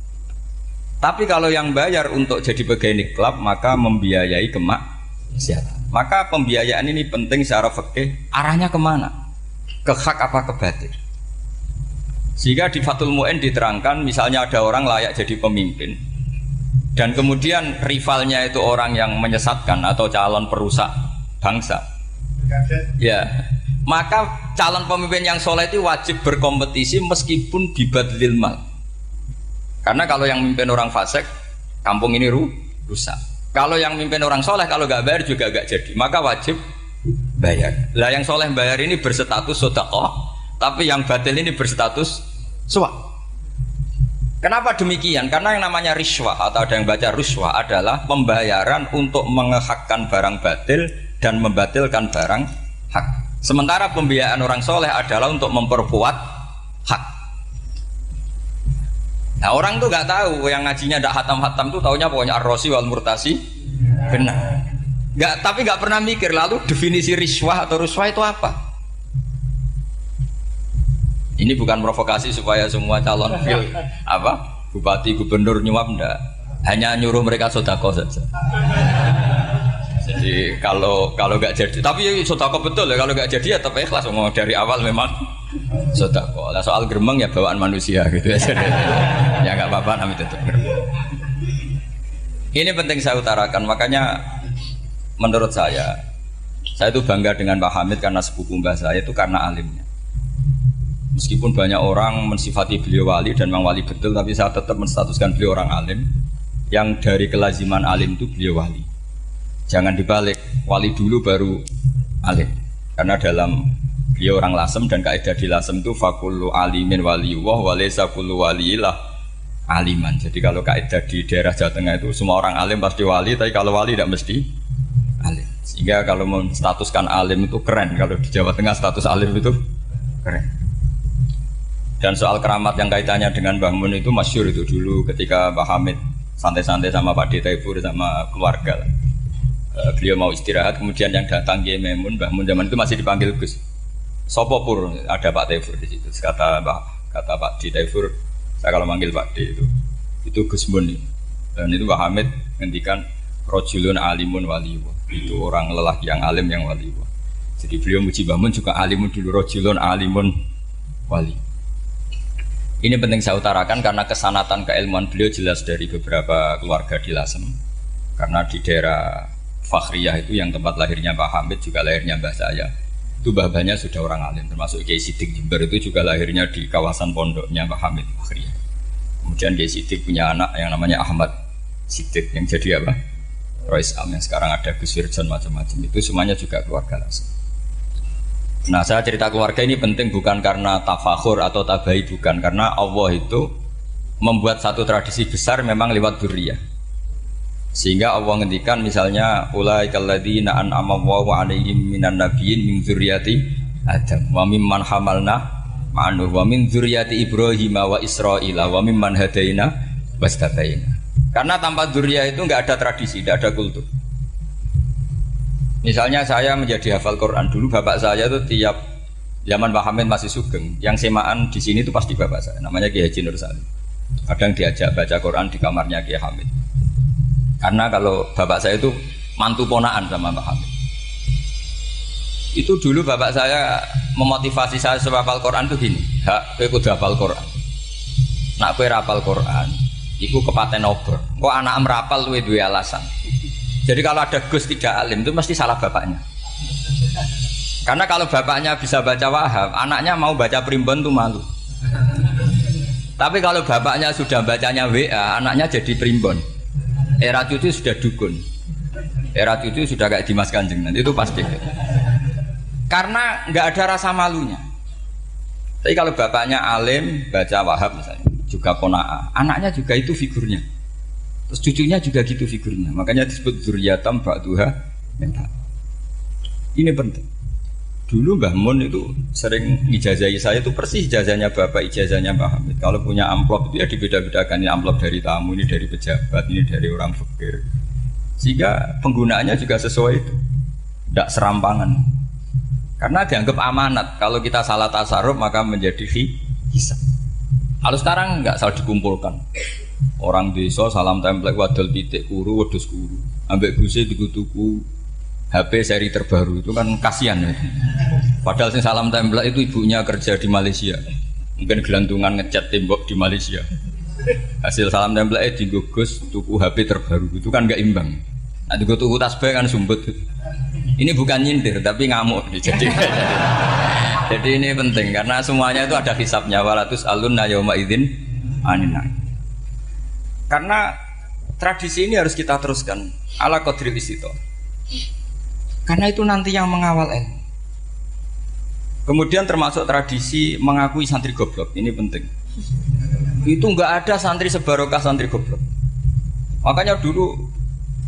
B: Tapi kalau yang bayar untuk jadi pegawai klub maka membiayai kemaksiatan. Maka pembiayaan ini penting secara fikih. Arahnya kemana? Ke hak apa ke batil? Sehingga di Fathul Mu'in diterangkan misalnya ada orang layak jadi pemimpin dan kemudian rivalnya itu orang yang menyesatkan atau calon perusak bangsa. Ya, maka calon pemimpin yang soleh itu wajib berkompetisi meskipun bibadlil mal. Karena kalau yang mimpin orang fasik, kampung ini rusak. Kalau yang mimpin orang soleh, kalau nggak bayar juga nggak jadi. Maka wajib bayar. Lah yang soleh bayar ini berstatus sedekah, tapi yang batil ini berstatus suap. Kenapa demikian? Karena yang namanya riswah atau ada yang baca ruswah adalah pembayaran untuk mengehakkan barang batil dan membatilkan barang hak. Sementara pembiayaan orang soleh adalah untuk memperkuat hak. Nah orang tuh nggak tahu, yang ngajinya ndak hatam-hatam tuh taunya pokoknya ar-rosi wal murtasi benar. Tapi nggak pernah mikir lalu definisi riswah atau ruswah itu apa? Ini bukan provokasi supaya semua calon bupati gubernur nyuap ndak, hanya nyuruh mereka sedekah saja. Jadi kalau nggak jadi, tapi sedekah betul ya, kalau nggak jadi ya tetap ikhlas. Mau dari awal memang sedekah. Lah soal gremeng ya bawaan manusia gitu ya. Ya nggak apa-apa namanya tetap gremeng. Ini penting saya utarakan. Makanya menurut saya itu bangga dengan Pak Hamid karena sepupu mbah saya itu karena alimnya. Meskipun banyak orang mensifati beliau wali dan memang wali betul, tapi saya tetap menstatuskan beliau orang alim. Yang dari kelaziman alim itu beliau wali. Jangan dibalik, wali dulu baru alim. Karena dalam beliau orang Lasem dan kaidah di Lasem itu fakullu alimin waliyullah walaysa kullu waliyillah aliman. Jadi kalau kaidah di daerah Jawa Tengah itu semua orang alim pasti wali, tapi kalau wali tidak mesti alim. Sehingga kalau menstatuskan alim itu keren. Kalau di Jawa Tengah status alim itu keren. Dan soal keramat yang kaitannya dengan Mbah Mun itu masyhur itu dulu ketika Mbah Hamid santai-santai sama Pak D. Taifur sama keluarga. Beliau mau istirahat, kemudian yang datang Kiai Maimun, Mbah Mun zaman itu masih dipanggil Gus. Sopo pur, ada Pak Taifur di situ. Kata Pak D. Taifur, saya kalau manggil Pak D itu Gus Mun. Dan itu Mbah Hamid ngendikan rojulun alimun waliwa. Itu orang lelaki yang alim yang waliwa. Jadi beliau muji Mbah Mun juga alimun dulu, rojulun alimun wali. Ini penting saya utarakan karena kesanatan keilmuan beliau jelas dari beberapa keluarga di Lasem. Karena di daerah Fakhriyah itu yang tempat lahirnya Pak Hamid juga lahirnya mbah saya. Itu mbah-mbahnya sudah orang alim, termasuk Kiai Sidik Jember itu juga lahirnya di kawasan pondoknya Pak Hamid Fakhriyah. Kemudian Kiai Sidik punya anak yang namanya Ahmad Sidik yang jadi apa? Rois Am yang sekarang ada Gus Wirjon macam-macam. Itu semuanya juga keluarga Lasem. Nah, saya cerita keluarga ini penting bukan karena tafakhur atau tabai, bukan, karena Allah itu membuat satu tradisi besar memang lewat dzurriyyah. Sehingga Allah ngendikan misalnya ulaikal ladzina an'ama Allahu 'alaihim minan nabiyyin min dzurriyyati Adam wa mimman hamalna ma'an wa min dzurriyyati Ibrahim wa Israila wa mimman hadaina wastabaina. Karena tanpa dzurriyyah itu enggak ada tradisi, enggak ada kultur. Misalnya saya menjadi hafal Quran dulu, bapak saya itu tiap zaman Pak Hamid masih sugeng, yang semaan di sini itu pasti bapak saya, namanya Kiai Haji Nur Salim. Kadang diajak baca Quran di kamarnya Kiai Hamid. Karena kalau bapak saya itu mantu ponaan sama Pak Hamid. Itu dulu bapak saya memotivasi saya supaya hafal Quran itu gini, hak, kowe kudu hafal Quran. Nak kowe hafal Quran, iku kepaten obor. Kok anak merapal luwe duwe alasan. Jadi kalau ada Gus tidak alim itu mesti salah bapaknya. Karena kalau bapaknya bisa baca Wahab, anaknya mau baca primbon tuh malu. Tapi kalau bapaknya sudah bacanya WA, anaknya jadi primbon. Era cucu sudah dukun. Era cucu sudah kayak Dimas Kanjeng, nanti itu pasti. Karena nggak ada rasa malunya. Tapi kalau bapaknya alim, baca Wahab misalnya, juga qanaah, anaknya juga itu figurnya. Terus cucunya juga gitu figurnya, makanya disebut dzurriyyatam ba'duha minha. Ini penting. Dulu Mbah Mun itu sering ijazahi saya itu persis ijazahnya bapak, ijazahnya Mbah Hamid. Kalau punya amplop itu ya dibeda-bedakan, ini amplop dari tamu, ini dari pejabat, ini dari orang fakir. Sehingga penggunaannya juga sesuai itu, tidak serampangan. Karena dianggap amanat. Kalau kita salah tasarruf maka menjadi hisab. Kalau sekarang nggak salah dikumpulkan. Orang desa salam template wadol pitik kuru wedhus kuru ambek guse tuku HP seri terbaru itu kan kasihan ya. Padahal sing salam template itu ibunya kerja di Malaysia, mungkin gelantungan ngecat tembok di Malaysia. Hasil salam template digugus tuku HP terbaru itu kan nggak imbang. Nanti gue tuku tasbih kan sumbut. Ini bukan nyindir tapi ngamuk jadi. Jadi ini penting karena semuanya itu ada hisabnya. Walatus alunna yauma idzin anina. Karena tradisi ini harus kita teruskan ala qadril istito. Karena itu nanti yang mengawal ilmu. Kemudian termasuk tradisi mengakui santri goblok, ini penting. Itu enggak ada santri sebarokah santri goblok. Makanya dulu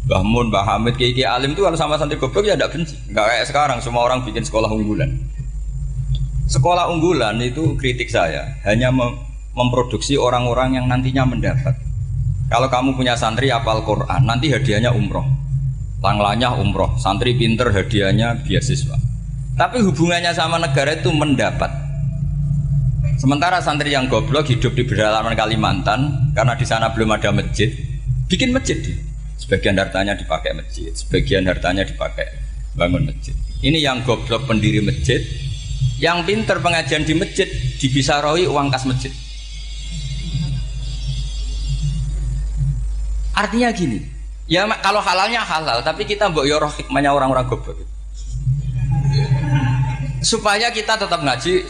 B: Mbah Mun, Mbah Hamid, Kiai alim itu kalau sama santri goblok ya enggak benci. Enggak kayak sekarang semua orang bikin sekolah unggulan. Sekolah unggulan itu kritik saya hanya memproduksi orang-orang yang nantinya mendapat. Kalau kamu punya santri hafal Quran, nanti hadiahnya umroh. Langlanya umroh, santri pinter hadiahnya beasiswa. Tapi hubungannya sama negara itu mendapat. Sementara santri yang goblok hidup di pedalaman Kalimantan, karena di sana belum ada masjid, bikin masjid. Sebagian hartanya dipakai masjid, sebagian hartanya dipakai bangun masjid. Ini yang goblok pendiri masjid, yang pinter pengajian di masjid, dibisaroi uang kas masjid. Artinya gini, ya kalau halalnya halal, tapi kita mbok yo roh hikmahnya orang-orang goblok. Supaya kita tetap ngaji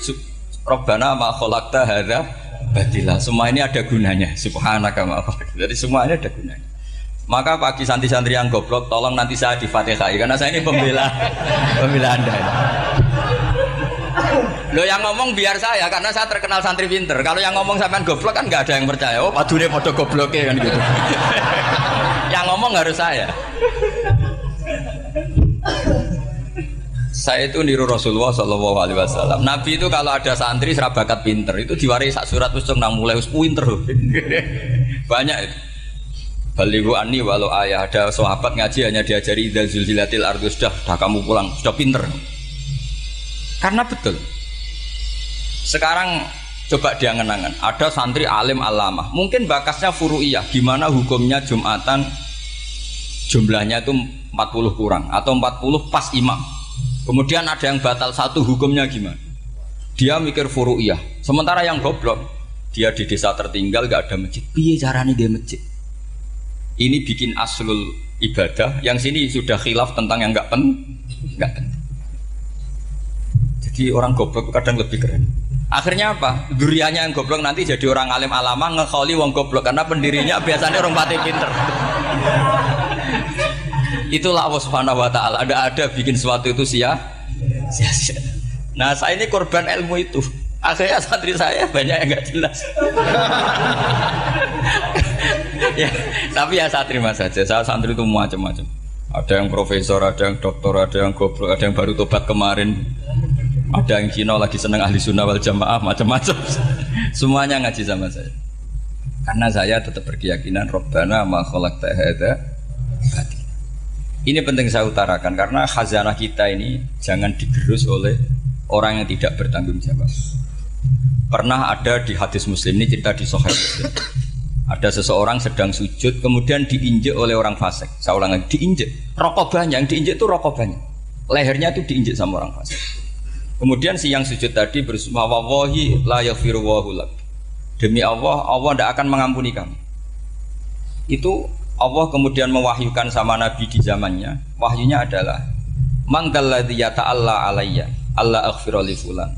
B: Rabbana ma khalaqta hadza batila. Semua ini ada gunanya. Subhanaka ma khalaqta. Jadi semuanya ada gunanya. Maka bagi santri-santri yang goblok, tolong nanti saya di Fatihah karena saya ini pembela Anda. Lo yang ngomong biar saya, karena saya terkenal santri pinter. Kalau yang ngomong sampean goblok kan nggak ada yang percaya. Oh, padune padha gobloknya kan gitu. Yang ngomong harus saya. Saya itu niru Rasulullah Shallallahu Alaihi Wasallam. Nabi itu kalau ada santri serabakat pinter itu diwaris sak surat usung nang mulai pinter. Banyak itu. Balighu anni walau ayah, ada sahabat ngaji hanya diajari idza zulzilatil ardu, sudah kamu pulang, sudah pinter. Karena betul. Sekarang coba diangen-angen, ada santri alim alamah, mungkin bakasnya furu'iyah, gimana hukumnya Jumatan jumlahnya itu 40 kurang atau 40 pas imam. Kemudian ada yang batal satu, hukumnya gimana? Dia mikir furu'iyah. Sementara yang goblok, dia di desa tertinggal gak ada masjid. Piye caranya dia masjid? Ini bikin aslul ibadah, yang sini sudah khilaf tentang yang gak penting. Jadi orang goblok kadang lebih keren. Akhirnya apa? Duriannya yang goblok nanti jadi orang alim alama ngekholi wong goblok karena pendirinya biasanya orang pati pinter. Itulah Allah Subhanahu wa taala. Ada bikin sesuatu itu sia-sia. Nah, saya ini korban ilmu itu. Akhirnya santri saya banyak yang enggak jelas. Ya, tapi ya saya terima saja. Saya santri itu macam-macam. Ada yang profesor, ada yang doktor, ada yang goblok, ada yang baru tobat kemarin. Ada yang Cina lagi seneng ahli sunnah wal jamaah, macam-macam. Semuanya ngaji sama saya. Karena saya tetap berkeyakinan Rabbana ma khalaqta hadza batil. Ini penting saya utarakan karena khazanah kita ini jangan digerus oleh orang yang tidak bertanggung jawab. Pernah ada di hadis Muslim, ini cerita di Sahih Muslim. Ada seseorang sedang sujud kemudian diinjek oleh orang fasik. Saya ulang lagi, diinjek. Rokobahnya, yang diinjek itu rokobahnya. Lehernya itu diinjek sama orang fasik. Kemudian si yang sujud tadi bersumpah wallahi la yaghfiru wallahu lak. Demi Allah, Allah tidak akan mengampuni kamu. Itu Allah kemudian mewahyukan sama Nabi di zamannya. Wahyunya adalah mangkalladzi yata'alla alayya alla aghfira li fulan.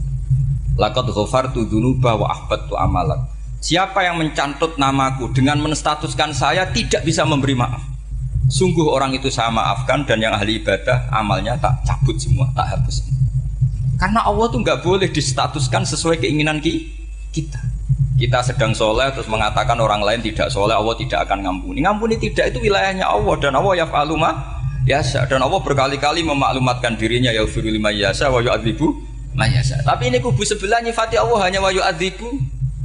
B: Laqad ghafartu dzunuba wa ahbattu amalak. Siapa yang mencantut namaku dengan menstatuskan saya tidak bisa memberi maaf. Sungguh orang itu saya maafkan dan yang ahli ibadah amalnya tak cabut semua, tak hapus. Karena Allah tuh nggak boleh distatuskan sesuai keinginan kita. Kita sedang soleh terus mengatakan orang lain tidak soleh, Allah tidak akan ngampuni. Ngampuni tidak, itu wilayahnya Allah dan Allah yaf'alu ma yasha. Dan Allah berkali-kali memaklumatkan dirinya yaghfiru liman yasha wa yu'adzibu man yasha. Tapi ini kubu sebelah nyifati Allah hanya wa yu'adzibu,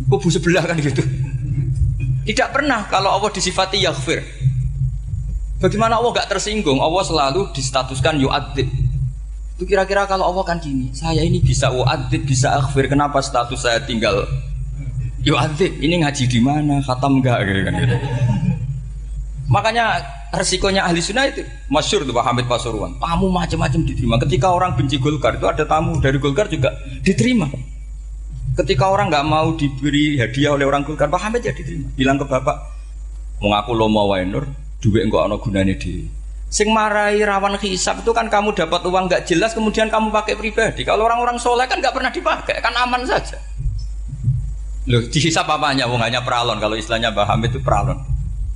B: kubu sebelah kan gitu. Tidak pernah kalau Allah disifati yaghfir. Bagaimana Allah gak tersinggung? Allah selalu distatuskan yu'adzib. Itu kira-kira kalau Allah kan gini, saya ini bisa yu'adzib, bisa aghfir, kenapa status saya tinggal yu'adzib? Ini ngaji di mana? Khatam enggak gitu. Makanya resikonya ahli sunnah itu masyhur tuh Pak Hamid Pasuruan. Tamu macam-macam diterima. Ketika orang benci Golkar itu ada tamu dari Golkar juga diterima. Ketika orang nggak mau diberi hadiah oleh orang Golkar, Pak Hamid ya diterima. Bilang ke bapak, mau ngaku lomo wae nur, duit enggak ana gunane dhewe. Sing marai rawan hisab itu kan kamu dapat uang nggak jelas kemudian kamu pakai pribadi. Kalau orang-orang soleh kan nggak pernah dipakai, kan aman saja. Loh, dihisab apanya? Wong hanya peralon. Kalau istilahnya Mbah Hamid itu peralon.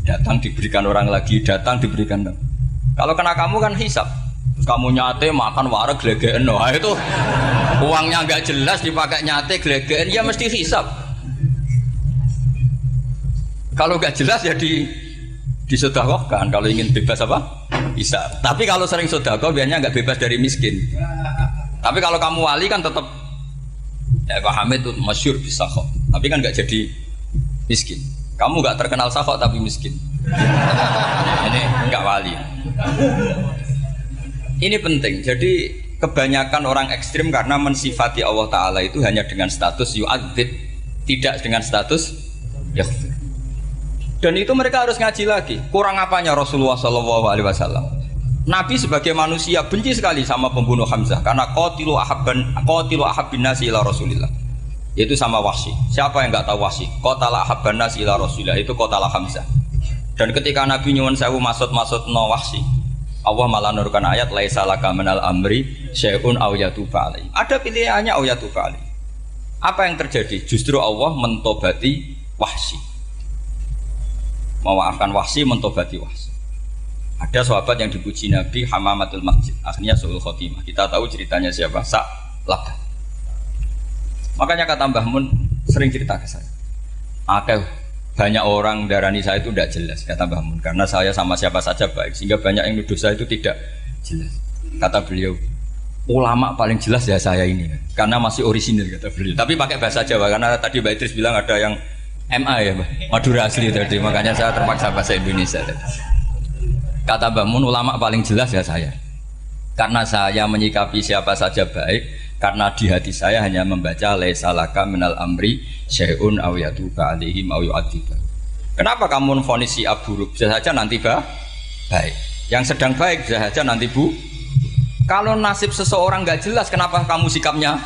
B: Datang diberikan orang lagi, datang diberikan. Kalau kena kamu kan hisab. Terus kamu nyate makan wareg glegeken. Wah itu uangnya nggak jelas dipakai nyate glegeken, ya mesti hisab. Kalau nggak jelas ya disedekahkan. Kalau ingin bebas apa? Bisa. Tapi kalau sering sedekah biasanya nggak bebas dari miskin. Tapi kalau kamu wali kan tetap ya Pak Hamid itu masyhur bisa kok. Tapi kan nggak jadi miskin. Kamu nggak terkenal sakok tapi miskin. Ini nggak wali. Ini penting. Jadi kebanyakan orang ekstrim karena mensifati Allah Taala itu hanya dengan status yu'adzib, tidak dengan status yaghfir. Dan itu mereka harus ngaji lagi. Kurang apanya Rasulullah SAW? Nabi sebagai manusia benci sekali sama pembunuh Hamzah karena qatilu ahabbin nasi ila Rasulillah. Yaitu sama Wahsy. Siapa yang nggak tahu Wahsy? Qatala ahabban nasi ila Rasulillah, itu qatala Hamzah. Dan ketika Nabi nyuwun sewu maksud no Wahsy, Allah malah nurkan ayat laisa laka minal amri syai'un aw yatuba alaihi. Ada pilihannya aw yatuba alaihi. Apa yang terjadi? Justru Allah mentobati Wahsy. Memaafkan Wahsy, mentobati Wahsy. Ada sahabat yang dipuji Nabi Hamamatul Masjid, akhirnya su'ul khotimah. Kita tahu ceritanya siapa? Sa'labah. Makanya kata Mbah Mun sering cerita ke saya. Banyak orang darani saya itu tidak jelas, kata Mbah Mun, karena saya sama siapa saja baik, sehingga banyak yang nuduh saya itu tidak jelas. Kata beliau, ulama paling jelas ya saya ini, karena masih orisinil, kata beliau. Tapi pakai bahasa Jawa, karena tadi Mbak Idris bilang ada yang MA ya, Mbak, Madura asli tadi, makanya saya terpaksa bahasa Indonesia tadi. Kata Mbah Mun, ulama paling jelas ya saya, karena saya menyikapi siapa saja baik. Karena di hati saya hanya membaca laisa laka minal amri syai'un aw yatuka alaihim aw yu'adzibah. Kenapa kamu vonis si buruk? Bisa saja nanti baik. Yang sedang baik bisa saja nanti Kalau nasib seseorang nggak jelas, kenapa kamu sikapnya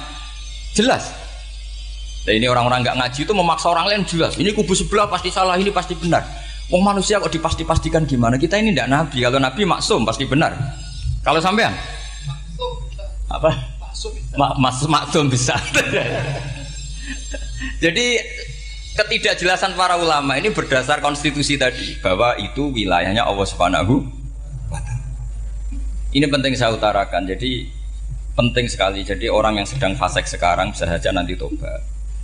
B: jelas? Nah, ini orang-orang nggak ngaji itu memaksa orang lain jelas. Ini kubu sebelah pasti salah, ini pasti benar. Wong manusia kok dipasti-pastikan gimana? Kita ini tidak nabi. Kalau nabi maksum pasti benar. Kalau sampean apa? Maksum bisa. Jadi ketidakjelasan para ulama ini berdasar konstitusi tadi, bahwa itu wilayahnya Allah Subhanahu wa Ta'ala. Ini penting saya utarakan. Jadi penting sekali. Jadi orang yang sedang fasik sekarang bisa saja nanti tobat.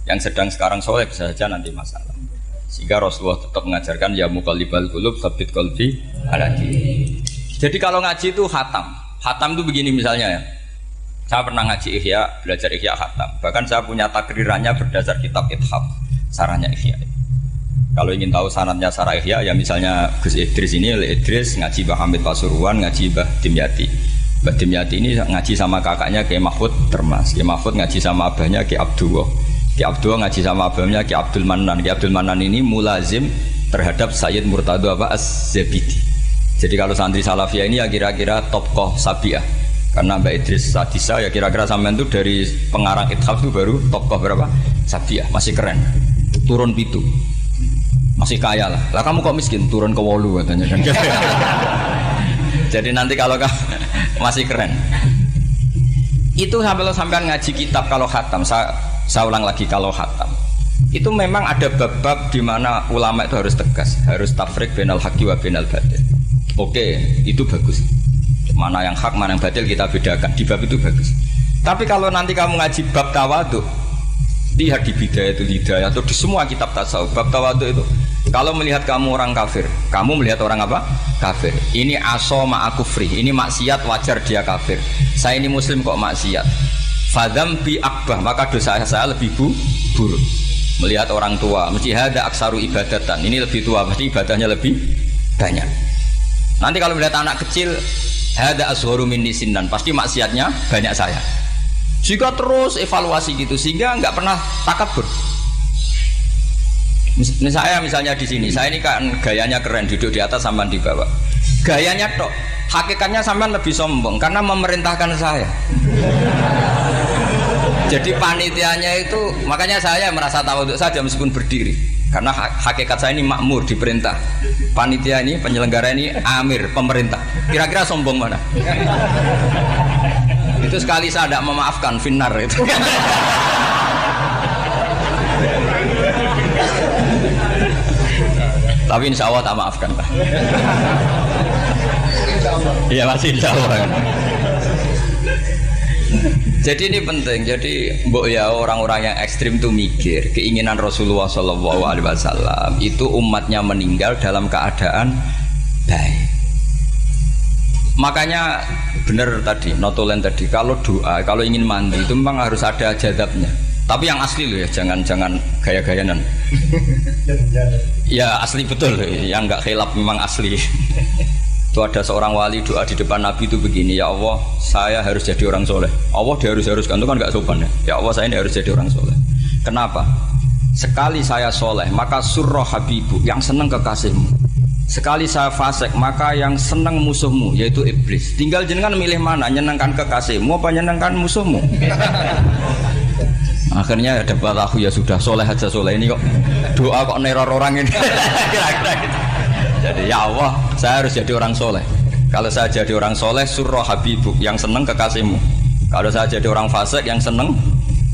B: Yang sedang sekarang soleh bisa saja nanti masalah. Sehingga Rasulullah tetap mengajarkan ya muqallibal qulub tsabbit qalbi ala dinik. Jadi kalau ngaji itu khatam. Khatam itu begini misalnya ya. Saya pernah ngaji Ihya, belajar Ihya khatam. Bahkan saya punya takrirannya berdasar kitab Ithaf, sarahnya Ihya. Kalau ingin tahu sanadnya sarah Ihya, ya misalnya Gus Idris ini, Idris ngaji Mbah Hamid Pasuruan, ngaji Mbah Dimyati. Mbah Dimyati ini ngaji sama kakaknya Kiai Mahfud Termas. Kiai Mahfud ngaji sama abahnya Kiai Abdullah. Kiai Abdullah ngaji sama abahnya Kiai Abdul Manan. Kiai Abdul Manan ini mulazim terhadap Sayyid Murtado Az-Zabidi. Jadi kalau santri Salafiyah ini ya kira-kira tokoh Sabiah. Karena Mbak Idris Sadisa ya kira-kira sampean itu dari pengarang Ithaf itu baru tokoh berapa? Sabiah, masih keren. Turun pitu. Masih kaya lah. Lah kamu kok miskin? Turun ke 8 katanya kan. Jadi nanti kalau masih keren. Itu sampean ngaji kitab kalau khatam, saya ulang lagi kalau khatam. Itu memang ada bab-bab di mana ulama itu harus tegas, harus tafriq bainal haqqi wa bainal batil. Oke, itu bagus. Mana yang hak, mana yang batil kita bedakan. Di bab itu bagus. Tapi kalau nanti kamu ngaji bab tawadhu, lihat di Bidayatul Hidayah atau di semua kitab tasawuf, bab tawadhu itu kalau melihat kamu orang kafir, kamu melihat orang apa? Kafir. Ini aso ma'akufri, ini maksiat wajar dia kafir. Saya ini muslim kok maksiat. Fadam bi akbah, maka dosa saya lebih buruk. Melihat orang tua, mesti ada aksaru ibadatan. Ini lebih tua, pasti ibadahnya lebih banyak. Nanti kalau melihat anak kecil, ada asgharu minni sinnan, pasti maksiatnya banyak saya. Jika terus evaluasi gitu sehingga nggak pernah takabur. Misalnya di sini, saya ini kan gayanya keren, duduk di atas sampean di bawah. Gayanya tok, hakikatnya sampean lebih sombong karena memerintahkan saya. Jadi panitianya itu, makanya saya merasa tawadhu saja meskipun berdiri. Karena hakikat saya ini makmur, diperintah. Panitia ini, penyelenggara ini amir, pemerintah. Kira-kira sombong mana? Itu sekali saya tidak memaafkan, finnar itu. Tapi insya Allah tak maafkan lah. Iya masih insya Allah. Jadi ini penting. Jadi mbok ya orang-orang yang ekstrim itu mikir keinginan Rasulullah SAW itu umatnya meninggal dalam keadaan baik. Makanya benar tadi, notulen tadi, kalau doa, kalau ingin mandi itu memang harus ada jadabnya. Tapi yang asli loh ya, jangan gaya-gayanan. Ya asli betul, yang nggak khilaf memang asli. Itu ada seorang wali doa di depan Nabi itu begini, ya Allah saya harus jadi orang soleh. Allah diharuskan itu kan nggak sopan ya. Ya Allah saya ini harus jadi orang soleh. Kenapa? Sekali saya soleh maka surroh habibu, yang senang kekasihmu. Sekali saya fasik maka yang senang musuhmu, yaitu iblis. Tinggal jenengan milih mana, nyenangkan kekasihmu apa nyenangkan musuhmu. Akhirnya ya dapat aku ya sudah soleh aja soleh, ini kok doa kok neror orang ini. Kira-kira gitu. Jadi ya Allah saya harus jadi orang soleh. Kalau saya jadi orang soleh surroh habibuk, yang seneng kekasihmu. Kalau saya jadi orang fasik yang seneng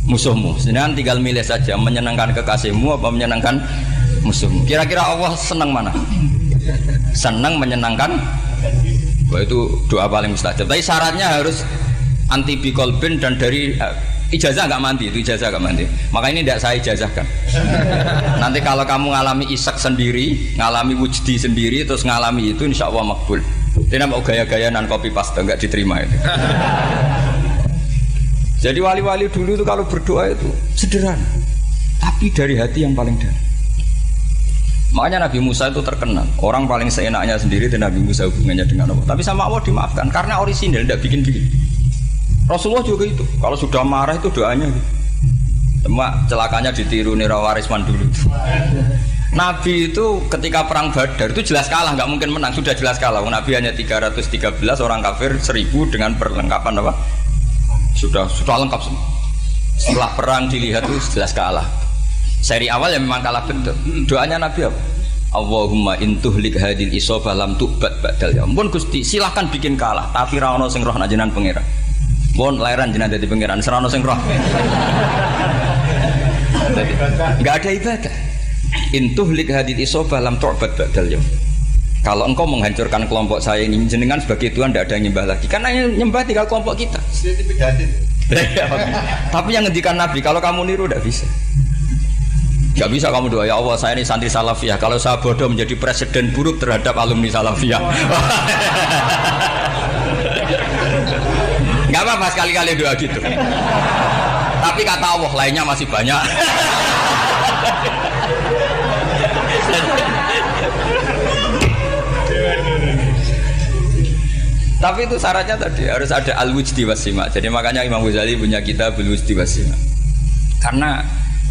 B: musuhmu. Sedangkan tinggal milih saja, menyenangkan kekasihmu apa menyenangkan musuhmu. Kira-kira Allah seneng mana? Seneng menyenangkan. Wah itu doa paling mustajab. Tapi syaratnya harus anti bikolbin dan dari Ijazah nggak mandi, itu ijazah nggak mandi. Maka ini tidak saya ijazahkan. Nanti kalau kamu ngalami isak sendiri, ngalami wujdi sendiri, terus ngalami itu, insya Allah makbul. Dia mau gaya-gaya nan copy paste nggak diterima itu. Jadi wali-wali dulu itu kalau berdoa itu sederhana, tapi dari hati yang paling dalam. Makanya Nabi Musa itu terkenal. Orang paling seenaknya sendiri dan Nabi Musa hubungannya dengan Allah. Tapi sama Allah dimaafkan karena orisinal, tidak bikin-bikin. Rasulullah juga itu. Kalau sudah marah itu doanya gitu. Cuma celakanya ditiru Nira Warisman dulu. Nabi itu ketika perang Badar itu jelas kalah, nggak mungkin menang, sudah jelas kalah. Nabi hanya 313, orang kafir 1000 dengan perlengkapan apa? Sudah lengkap semua. Setelah perang dilihat itu jelas kalah. Seri awal ya memang kalah betul. Doanya Nabi apa? Allahumma intuhlik hadil isobah lam tu'bad ba'dal ya. Ampun Gusti, silahkan bikin kalah, tapi ra ono sing roh nak jenengan pangeran. Mohon lahiran jenengan dadi pangeran, serana sing roh. Enggak ada ibadah. Intuhlik hadil isobah lam tu'bad ba'dal ya. Kalau engkau menghancurkan kelompok saya ini, jenengan sebagai Tuhan tidak ada yang nyembah lagi. Karena yang nyembah tinggal kelompok kita. Tapi yang ngendikan Nabi, kalau kamu niru tidak bisa. Gak bisa kamu doa, ya Allah saya ini santri salafiyah, kalau saya bodoh menjadi presiden buruk terhadap alumni salafiyah. Gak apa-apa sekali-kali doa gitu. Tapi kata Allah lainnya masih banyak. Tapi itu syaratnya tadi harus ada al-wujdi wasima. Jadi makanya Imam Ghazali punya kitab al-wujdi wasima. Karena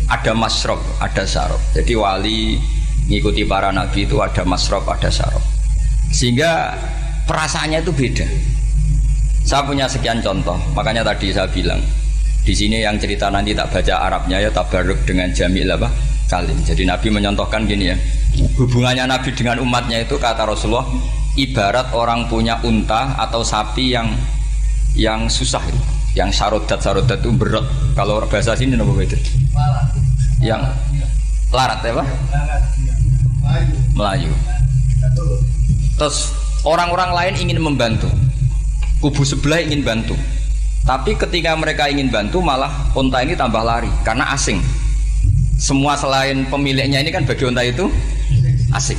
B: ada masrob, ada syarab. Jadi wali ngikuti para nabi itu ada masrob, ada syarab. Sehingga perasaannya itu beda. Saya punya sekian contoh. Makanya tadi saya bilang di sini yang cerita nanti tak baca Arabnya ya tabarruk dengan jamil apa kalim. Jadi Nabi menyontohkan gini ya. Hubungannya Nabi dengan umatnya itu kata Rasulullah ibarat orang punya unta atau sapi yang susah itu. Yang sarodat itu berat. Kalau bahasa sini apa itu? Yang larat ya Pak? Melayu. Terus orang-orang lain ingin membantu. Kubu sebelah ingin bantu. Tapi ketika mereka ingin bantu malah unta ini tambah lari karena asing. Semua selain pemiliknya ini kan bagi unta itu asing.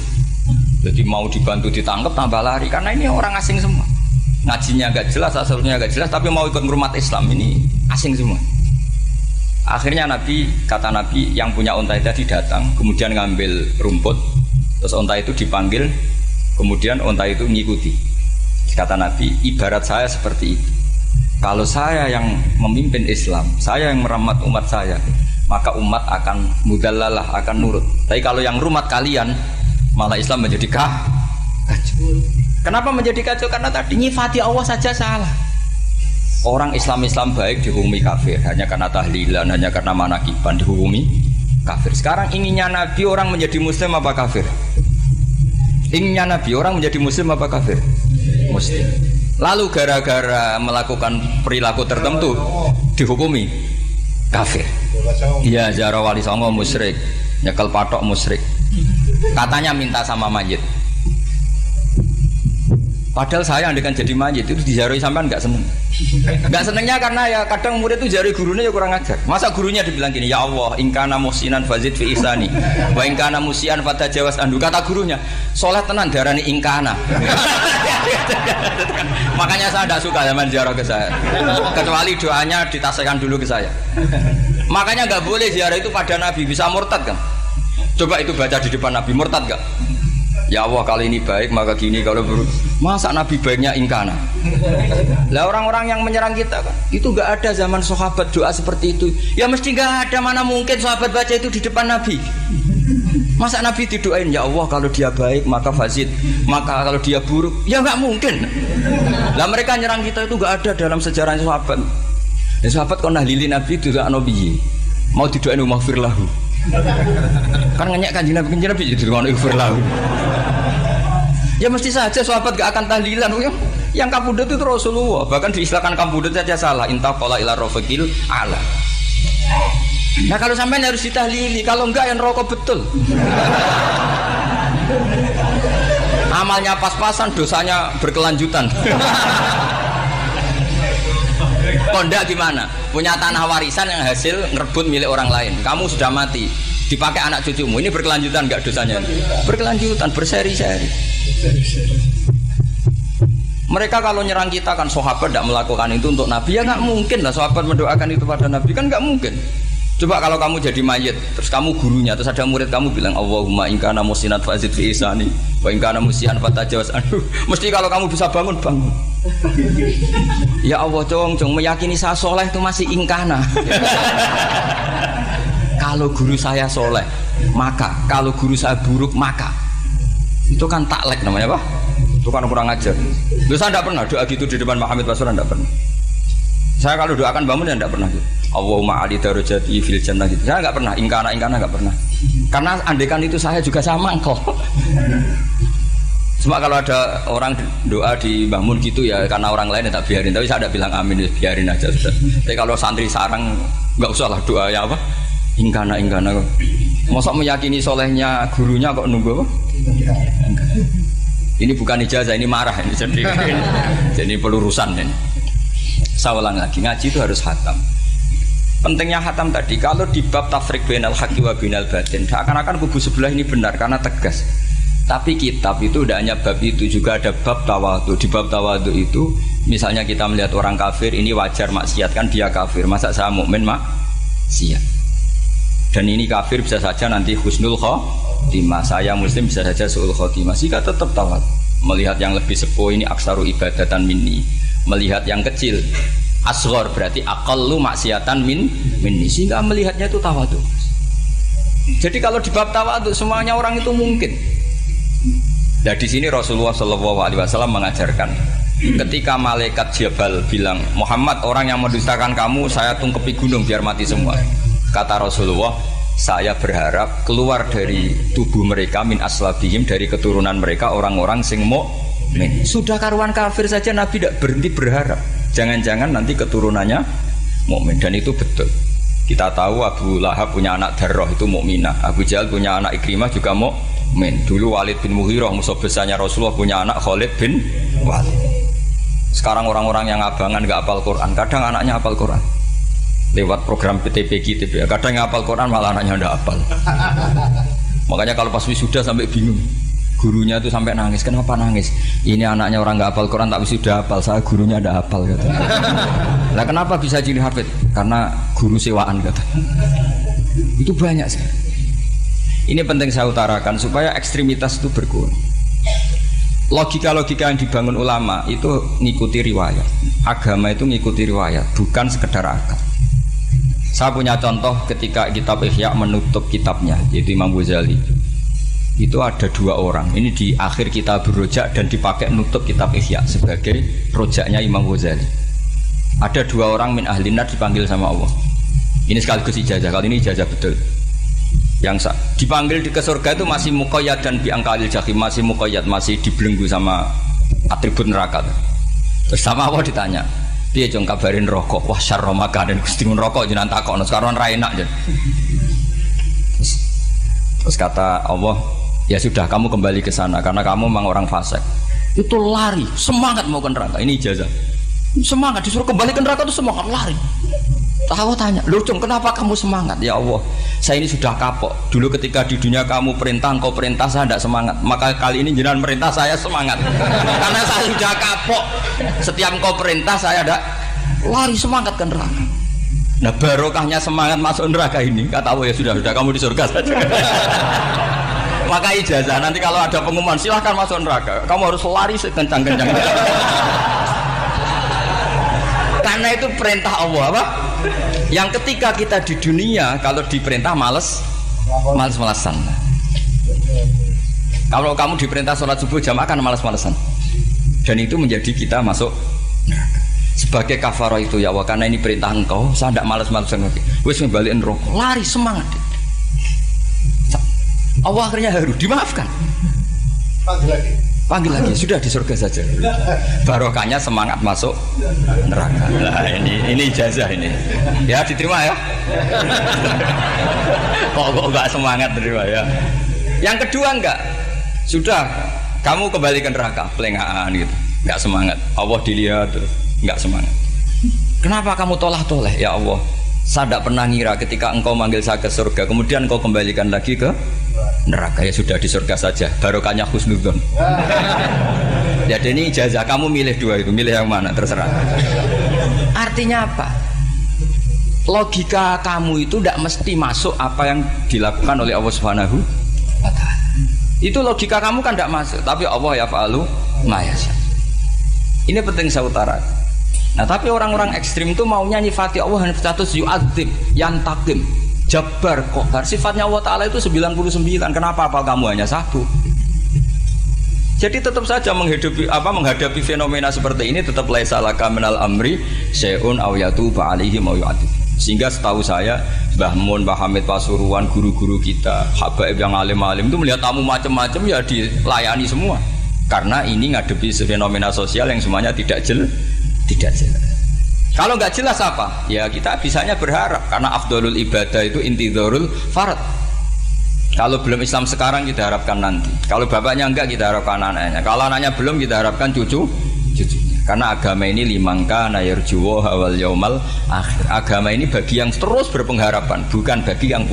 B: Jadi mau dibantu ditangkap tambah lari karena ini orang asing semua. Ngajinya agak jelas, asalnya agak jelas, tapi mau ikut ngurumat Islam ini asing semua. Akhirnya kata Nabi yang punya unta tadi datang, kemudian ngambil rumput, terus unta itu dipanggil, kemudian unta itu mengikuti. Kata Nabi, ibarat saya seperti itu. Kalau saya yang memimpin Islam, saya yang merawat umat saya, maka umat akan mudallalah, akan nurut. Tapi kalau yang rumat kalian, malah Islam menjadi kacau. Kenapa menjadi kacau? Karena tadi nyifati Allah saja salah. Orang Islam baik dihukumi kafir hanya karena tahlilan, hanya karena manakiban dihukumi kafir. Sekarang inginnya Nabi orang menjadi muslim apa kafir? Inginnya Nabi orang menjadi muslim apa kafir? Muslim. Lalu gara-gara melakukan perilaku tertentu dihukumi kafir. Iya, ziarah wali songo musyrik, nyekel patok musyrik. Katanya minta sama mayit. Padahal saya andekan jadi mayit itu dijaroi sampean nggak seneng. Nggak senengnya karena ya kadang murid itu jari gurunya ya kurang ajar. Masa gurunya dibilang gini, ya Allah, ingkana musinan fazid fi ihsani, wa ingkana musian fatajawas andu. Kata gurunya, soleh tenan darani ingkana. Makanya saya tidak suka zaman ziarah ke saya. Kecuali doanya ditasihkan dulu ke saya. Makanya nggak boleh ziarah itu pada Nabi, bisa murtad kan? Coba itu baca di depan Nabi, murtad nggak? Ya Allah kali ini baik maka gini, kalau buruk masa Nabi baiknya ingkana. Lah orang-orang yang menyerang kita kan itu nggak ada zaman sahabat doa seperti itu. Ya mesti nggak ada, mana mungkin sahabat baca itu di depan Nabi. Masa Nabi didoain ya Allah kalau dia baik maka fazid, maka kalau dia buruk ya nggak mungkin. Lah mereka nyerang kita itu nggak ada dalam sejarah sahabat. Ya sahabat kok nahlili Nabi itu gak nabi mau didoain maghfir lahu. Kan ngenyek kanjeng Nabi jadi ngono ighfir lahu. Ya mesti saja sahabat gak akan tahlilan. Yang kabudut itu Rasulullah, bahkan diistilahkan kabudut saja salah. Intaqala ila rafiqil ala. Nah kalau sampai harus ditahlili, kalau enggak yang rokok betul. Amalnya pas-pasan, dosanya berkelanjutan. Kondak gimana? Punya tanah warisan yang hasil ngerebut milik orang lain. Kamu sudah mati, dipakai anak cucumu. Ini berkelanjutan nggak dosanya? Berkelanjutan, berseri-seri. Mereka kalau nyerang kita kan sahabat tidak melakukan itu untuk Nabi, ya nggak mungkin lah sahabat mendoakan itu pada Nabi, kan nggak mungkin. Coba kalau kamu jadi mayit, terus kamu gurunya, terus ada murid kamu bilang Allahumma in kana musinat fazid fi ihsani wa in kana musian fatajawaz anhu. Mesti kalau kamu bisa bangun. Ya Allah, cong meyakini saya soleh itu masih ingkana. Kalau guru saya soleh, maka kalau guru saya buruk, maka itu kan taklek namanya, Pak. Itu kan kurang ajar. Saya tidak pernah doa gitu di depan Muhammad Basura, tidak pernah. Saya kalau doakan bangun ya tidak pernah gitu. Allahumma ali darajati fil jannah gitu. Saya nggak pernah, ingkana nggak pernah. Karena andekan itu saya juga sama engkau. Cuma kalau ada orang doa di bangun gitu ya karena orang lain ya tak biarin. Tapi saya tidak bilang amin, ya biarin aja sudah. Tapi kalau santri sarang nggak usah lah doa ya apa? Ingkana. Masa meyakini solehnya gurunya kok nunggu apa? Ini bukan ijazah, ini marah ini. Jadi pelurusan ini. Saya ulang lagi, ngaji itu harus khatam. Pentingnya khatam tadi, kalau di bab tafriq bainal haqqi wa bainal batin, seakan-akan kubu sebelah ini benar karena tegas. Tapi kitab itu tidak hanya bab itu, juga ada bab tawadhu. Di bab tawadhu itu, misalnya kita melihat orang kafir, ini wajar maksiat kan dia kafir. Masa saya mukmin maksiat? Dan ini kafir bisa saja nanti husnul khotimah. Saya muslim bisa saja su'ul khotimah. Jika tetap tawadhu, melihat yang lebih sepuh ini aksaru ibadatan minni. Melihat yang kecil asghar berarti aqallu maksiatan minni, sehingga melihatnya itu tawadhu. Jadi kalau di bab tawadhu semuanya orang itu mungkin. Nah di sini Rasulullah SAW mengajarkan ketika malaikat Jabal bilang Muhammad, orang yang mendustakan kamu saya tungkepi gunung biar mati semua. Kata Rasulullah, saya berharap keluar dari tubuh mereka min aslabihim, dari keturunan mereka orang-orang sing sudah karuan kafir saja Nabi tidak berhenti berharap. Jangan-jangan nanti keturunannya mukmin, dan itu betul. Kita tahu Abu Lahab punya anak Darrah itu mukminah. Abu Jahal punya anak Ikrimah juga mukmin. Dulu Walid bin Mughirah musuh besarnya Rasulullah punya anak Khalid bin Walid. Sekarang orang-orang yang abangan nggak hafal Quran, kadang anaknya hafal Quran. Lewat program PTPG, kadang yang hafal Quran malah anaknya nggak hafal. Makanya kalau pas wisuda sampai bingung. Gurunya itu sampai nangis. Kenapa nangis? Ini anaknya orang nggak hafal Quran tapi sudah hafal. Saya gurunya ada hafal kata. Nah kenapa bisa jadi hafid? Karena guru sewaan kata. Itu banyak sih. Ini penting saya utarakan supaya ekstremitas itu berkurang. Logika-logika yang dibangun ulama itu ngikuti riwayat. Agama itu ngikuti riwayat, bukan sekedar akal. Saya punya contoh ketika kitab Ihya menutup kitabnya, yaitu Imam Ghazali. Itu ada dua orang, ini di akhir kitab Rojak dan dipakai nutup kitab Ihya sebagai rojaknya Imam Ghazali. Ada dua orang min ahlinar dipanggil sama Allah. Ini sekaligus ijazah, kali ini ijazah betul. Yang dipanggil ke surga itu masih muqayyad dan biangkalil jahim, masih muqayyad, masih dibelenggu sama atribut neraka. Terus sama Allah ditanya, dia jong kabarin rokok, wah syarra makanan Gusti rokok jenengan takokno sekarang ra enak jen. Terus kata Allah, ya sudah kamu kembali ke sana karena kamu memang orang fasik. Itu lari, semangat mau ke neraka. Ini ijazah. Semangat disuruh kembali ke neraka itu semangat lari. Allah tanya, "Loh, Cung, kenapa kamu semangat?" Ya Allah, saya ini sudah kapok. Dulu ketika di dunia kamu perintah, engkau perintah, saya tidak semangat. Maka kali ini jenengan perintah, saya semangat. Karena saya sudah kapok. Setiap engkau perintah, saya ada lari semangat ke neraka. Nah, barokahnya semangat masuk neraka ini, kata Allah, ya sudah kamu di surga saja. Maka ijazah, nanti kalau ada pengumuman, silahkan masuk neraka. Kamu harus lari sekencang-kencang. Karena itu perintah Allah, apa? Yang ketika kita di dunia kalau diperintah males-malesan. Kalau kamu diperintah sholat subuh jamaah kan males-malesan. Dan itu menjadi kita masuk neraka. Sebagai kafarah itu ya Allah, karena ini perintah engkau, saya tidak males-malesan lagi. Wes ngebalikin rokok, lari semangat. Allah akhirnya haru, dimaafkan. Panggil lagi, sudah di surga saja. Barokahnya semangat masuk neraka. Nah, ini ijazah ini. Ya diterima ya. Kok enggak semangat terima ya. Yang kedua enggak. Sudah kamu kembali ke neraka, pelengahan gitu. Enggak semangat. Allah dilihat terus enggak semangat. Kenapa kamu toleh? Ya Allah, saya tidak pernah ngira ketika engkau manggil saya ke surga, kemudian engkau kembalikan lagi ke neraka. Ya sudah, di surga saja, barokahnya husnudzon. Jadi ini ijazah, kamu milih dua itu, milih yang mana terserah. Artinya apa? Logika kamu itu tidak mesti masuk apa yang dilakukan oleh Allah Subhanahu wa Ta'ala. Itu logika kamu kan tidak masuk, tapi Allah yaf'alu ma yasha. Ini penting saya utarakan. Nah, tapi orang-orang ekstrim itu maunya nyifati Allah dengan status yu'adzib, yantakim, jabbar, qahar. Sifatnya Allah Ta'ala itu 99. Kenapa apa kamu hanya satu? Jadi tetap saja menghadapi fenomena seperti ini tetap laisa laka minal amri syai'un aw yatuba alaihim aw yu'adzib. Sehingga setahu saya Mbah Mun, Mbah Hamid Pasuruan, guru-guru kita, habaib yang alim-alim itu melihat tamu macam-macam ya dilayani semua. Karena ini ngadepi fenomena sosial yang semuanya tidak jelas. Kalau nggak jelas apa? Ya kita bisanya berharap karena afdhalul ibadah itu intidharul farad. Kalau belum Islam sekarang kita harapkan nanti. Kalau bapaknya enggak kita harapkan anaknya. Kalau anaknya belum kita harapkan cucunya. Karena agama ini limangka nayarjuwa wal yaumal akhir. Agama ini bagi yang terus berpengharapan, bukan bagi yang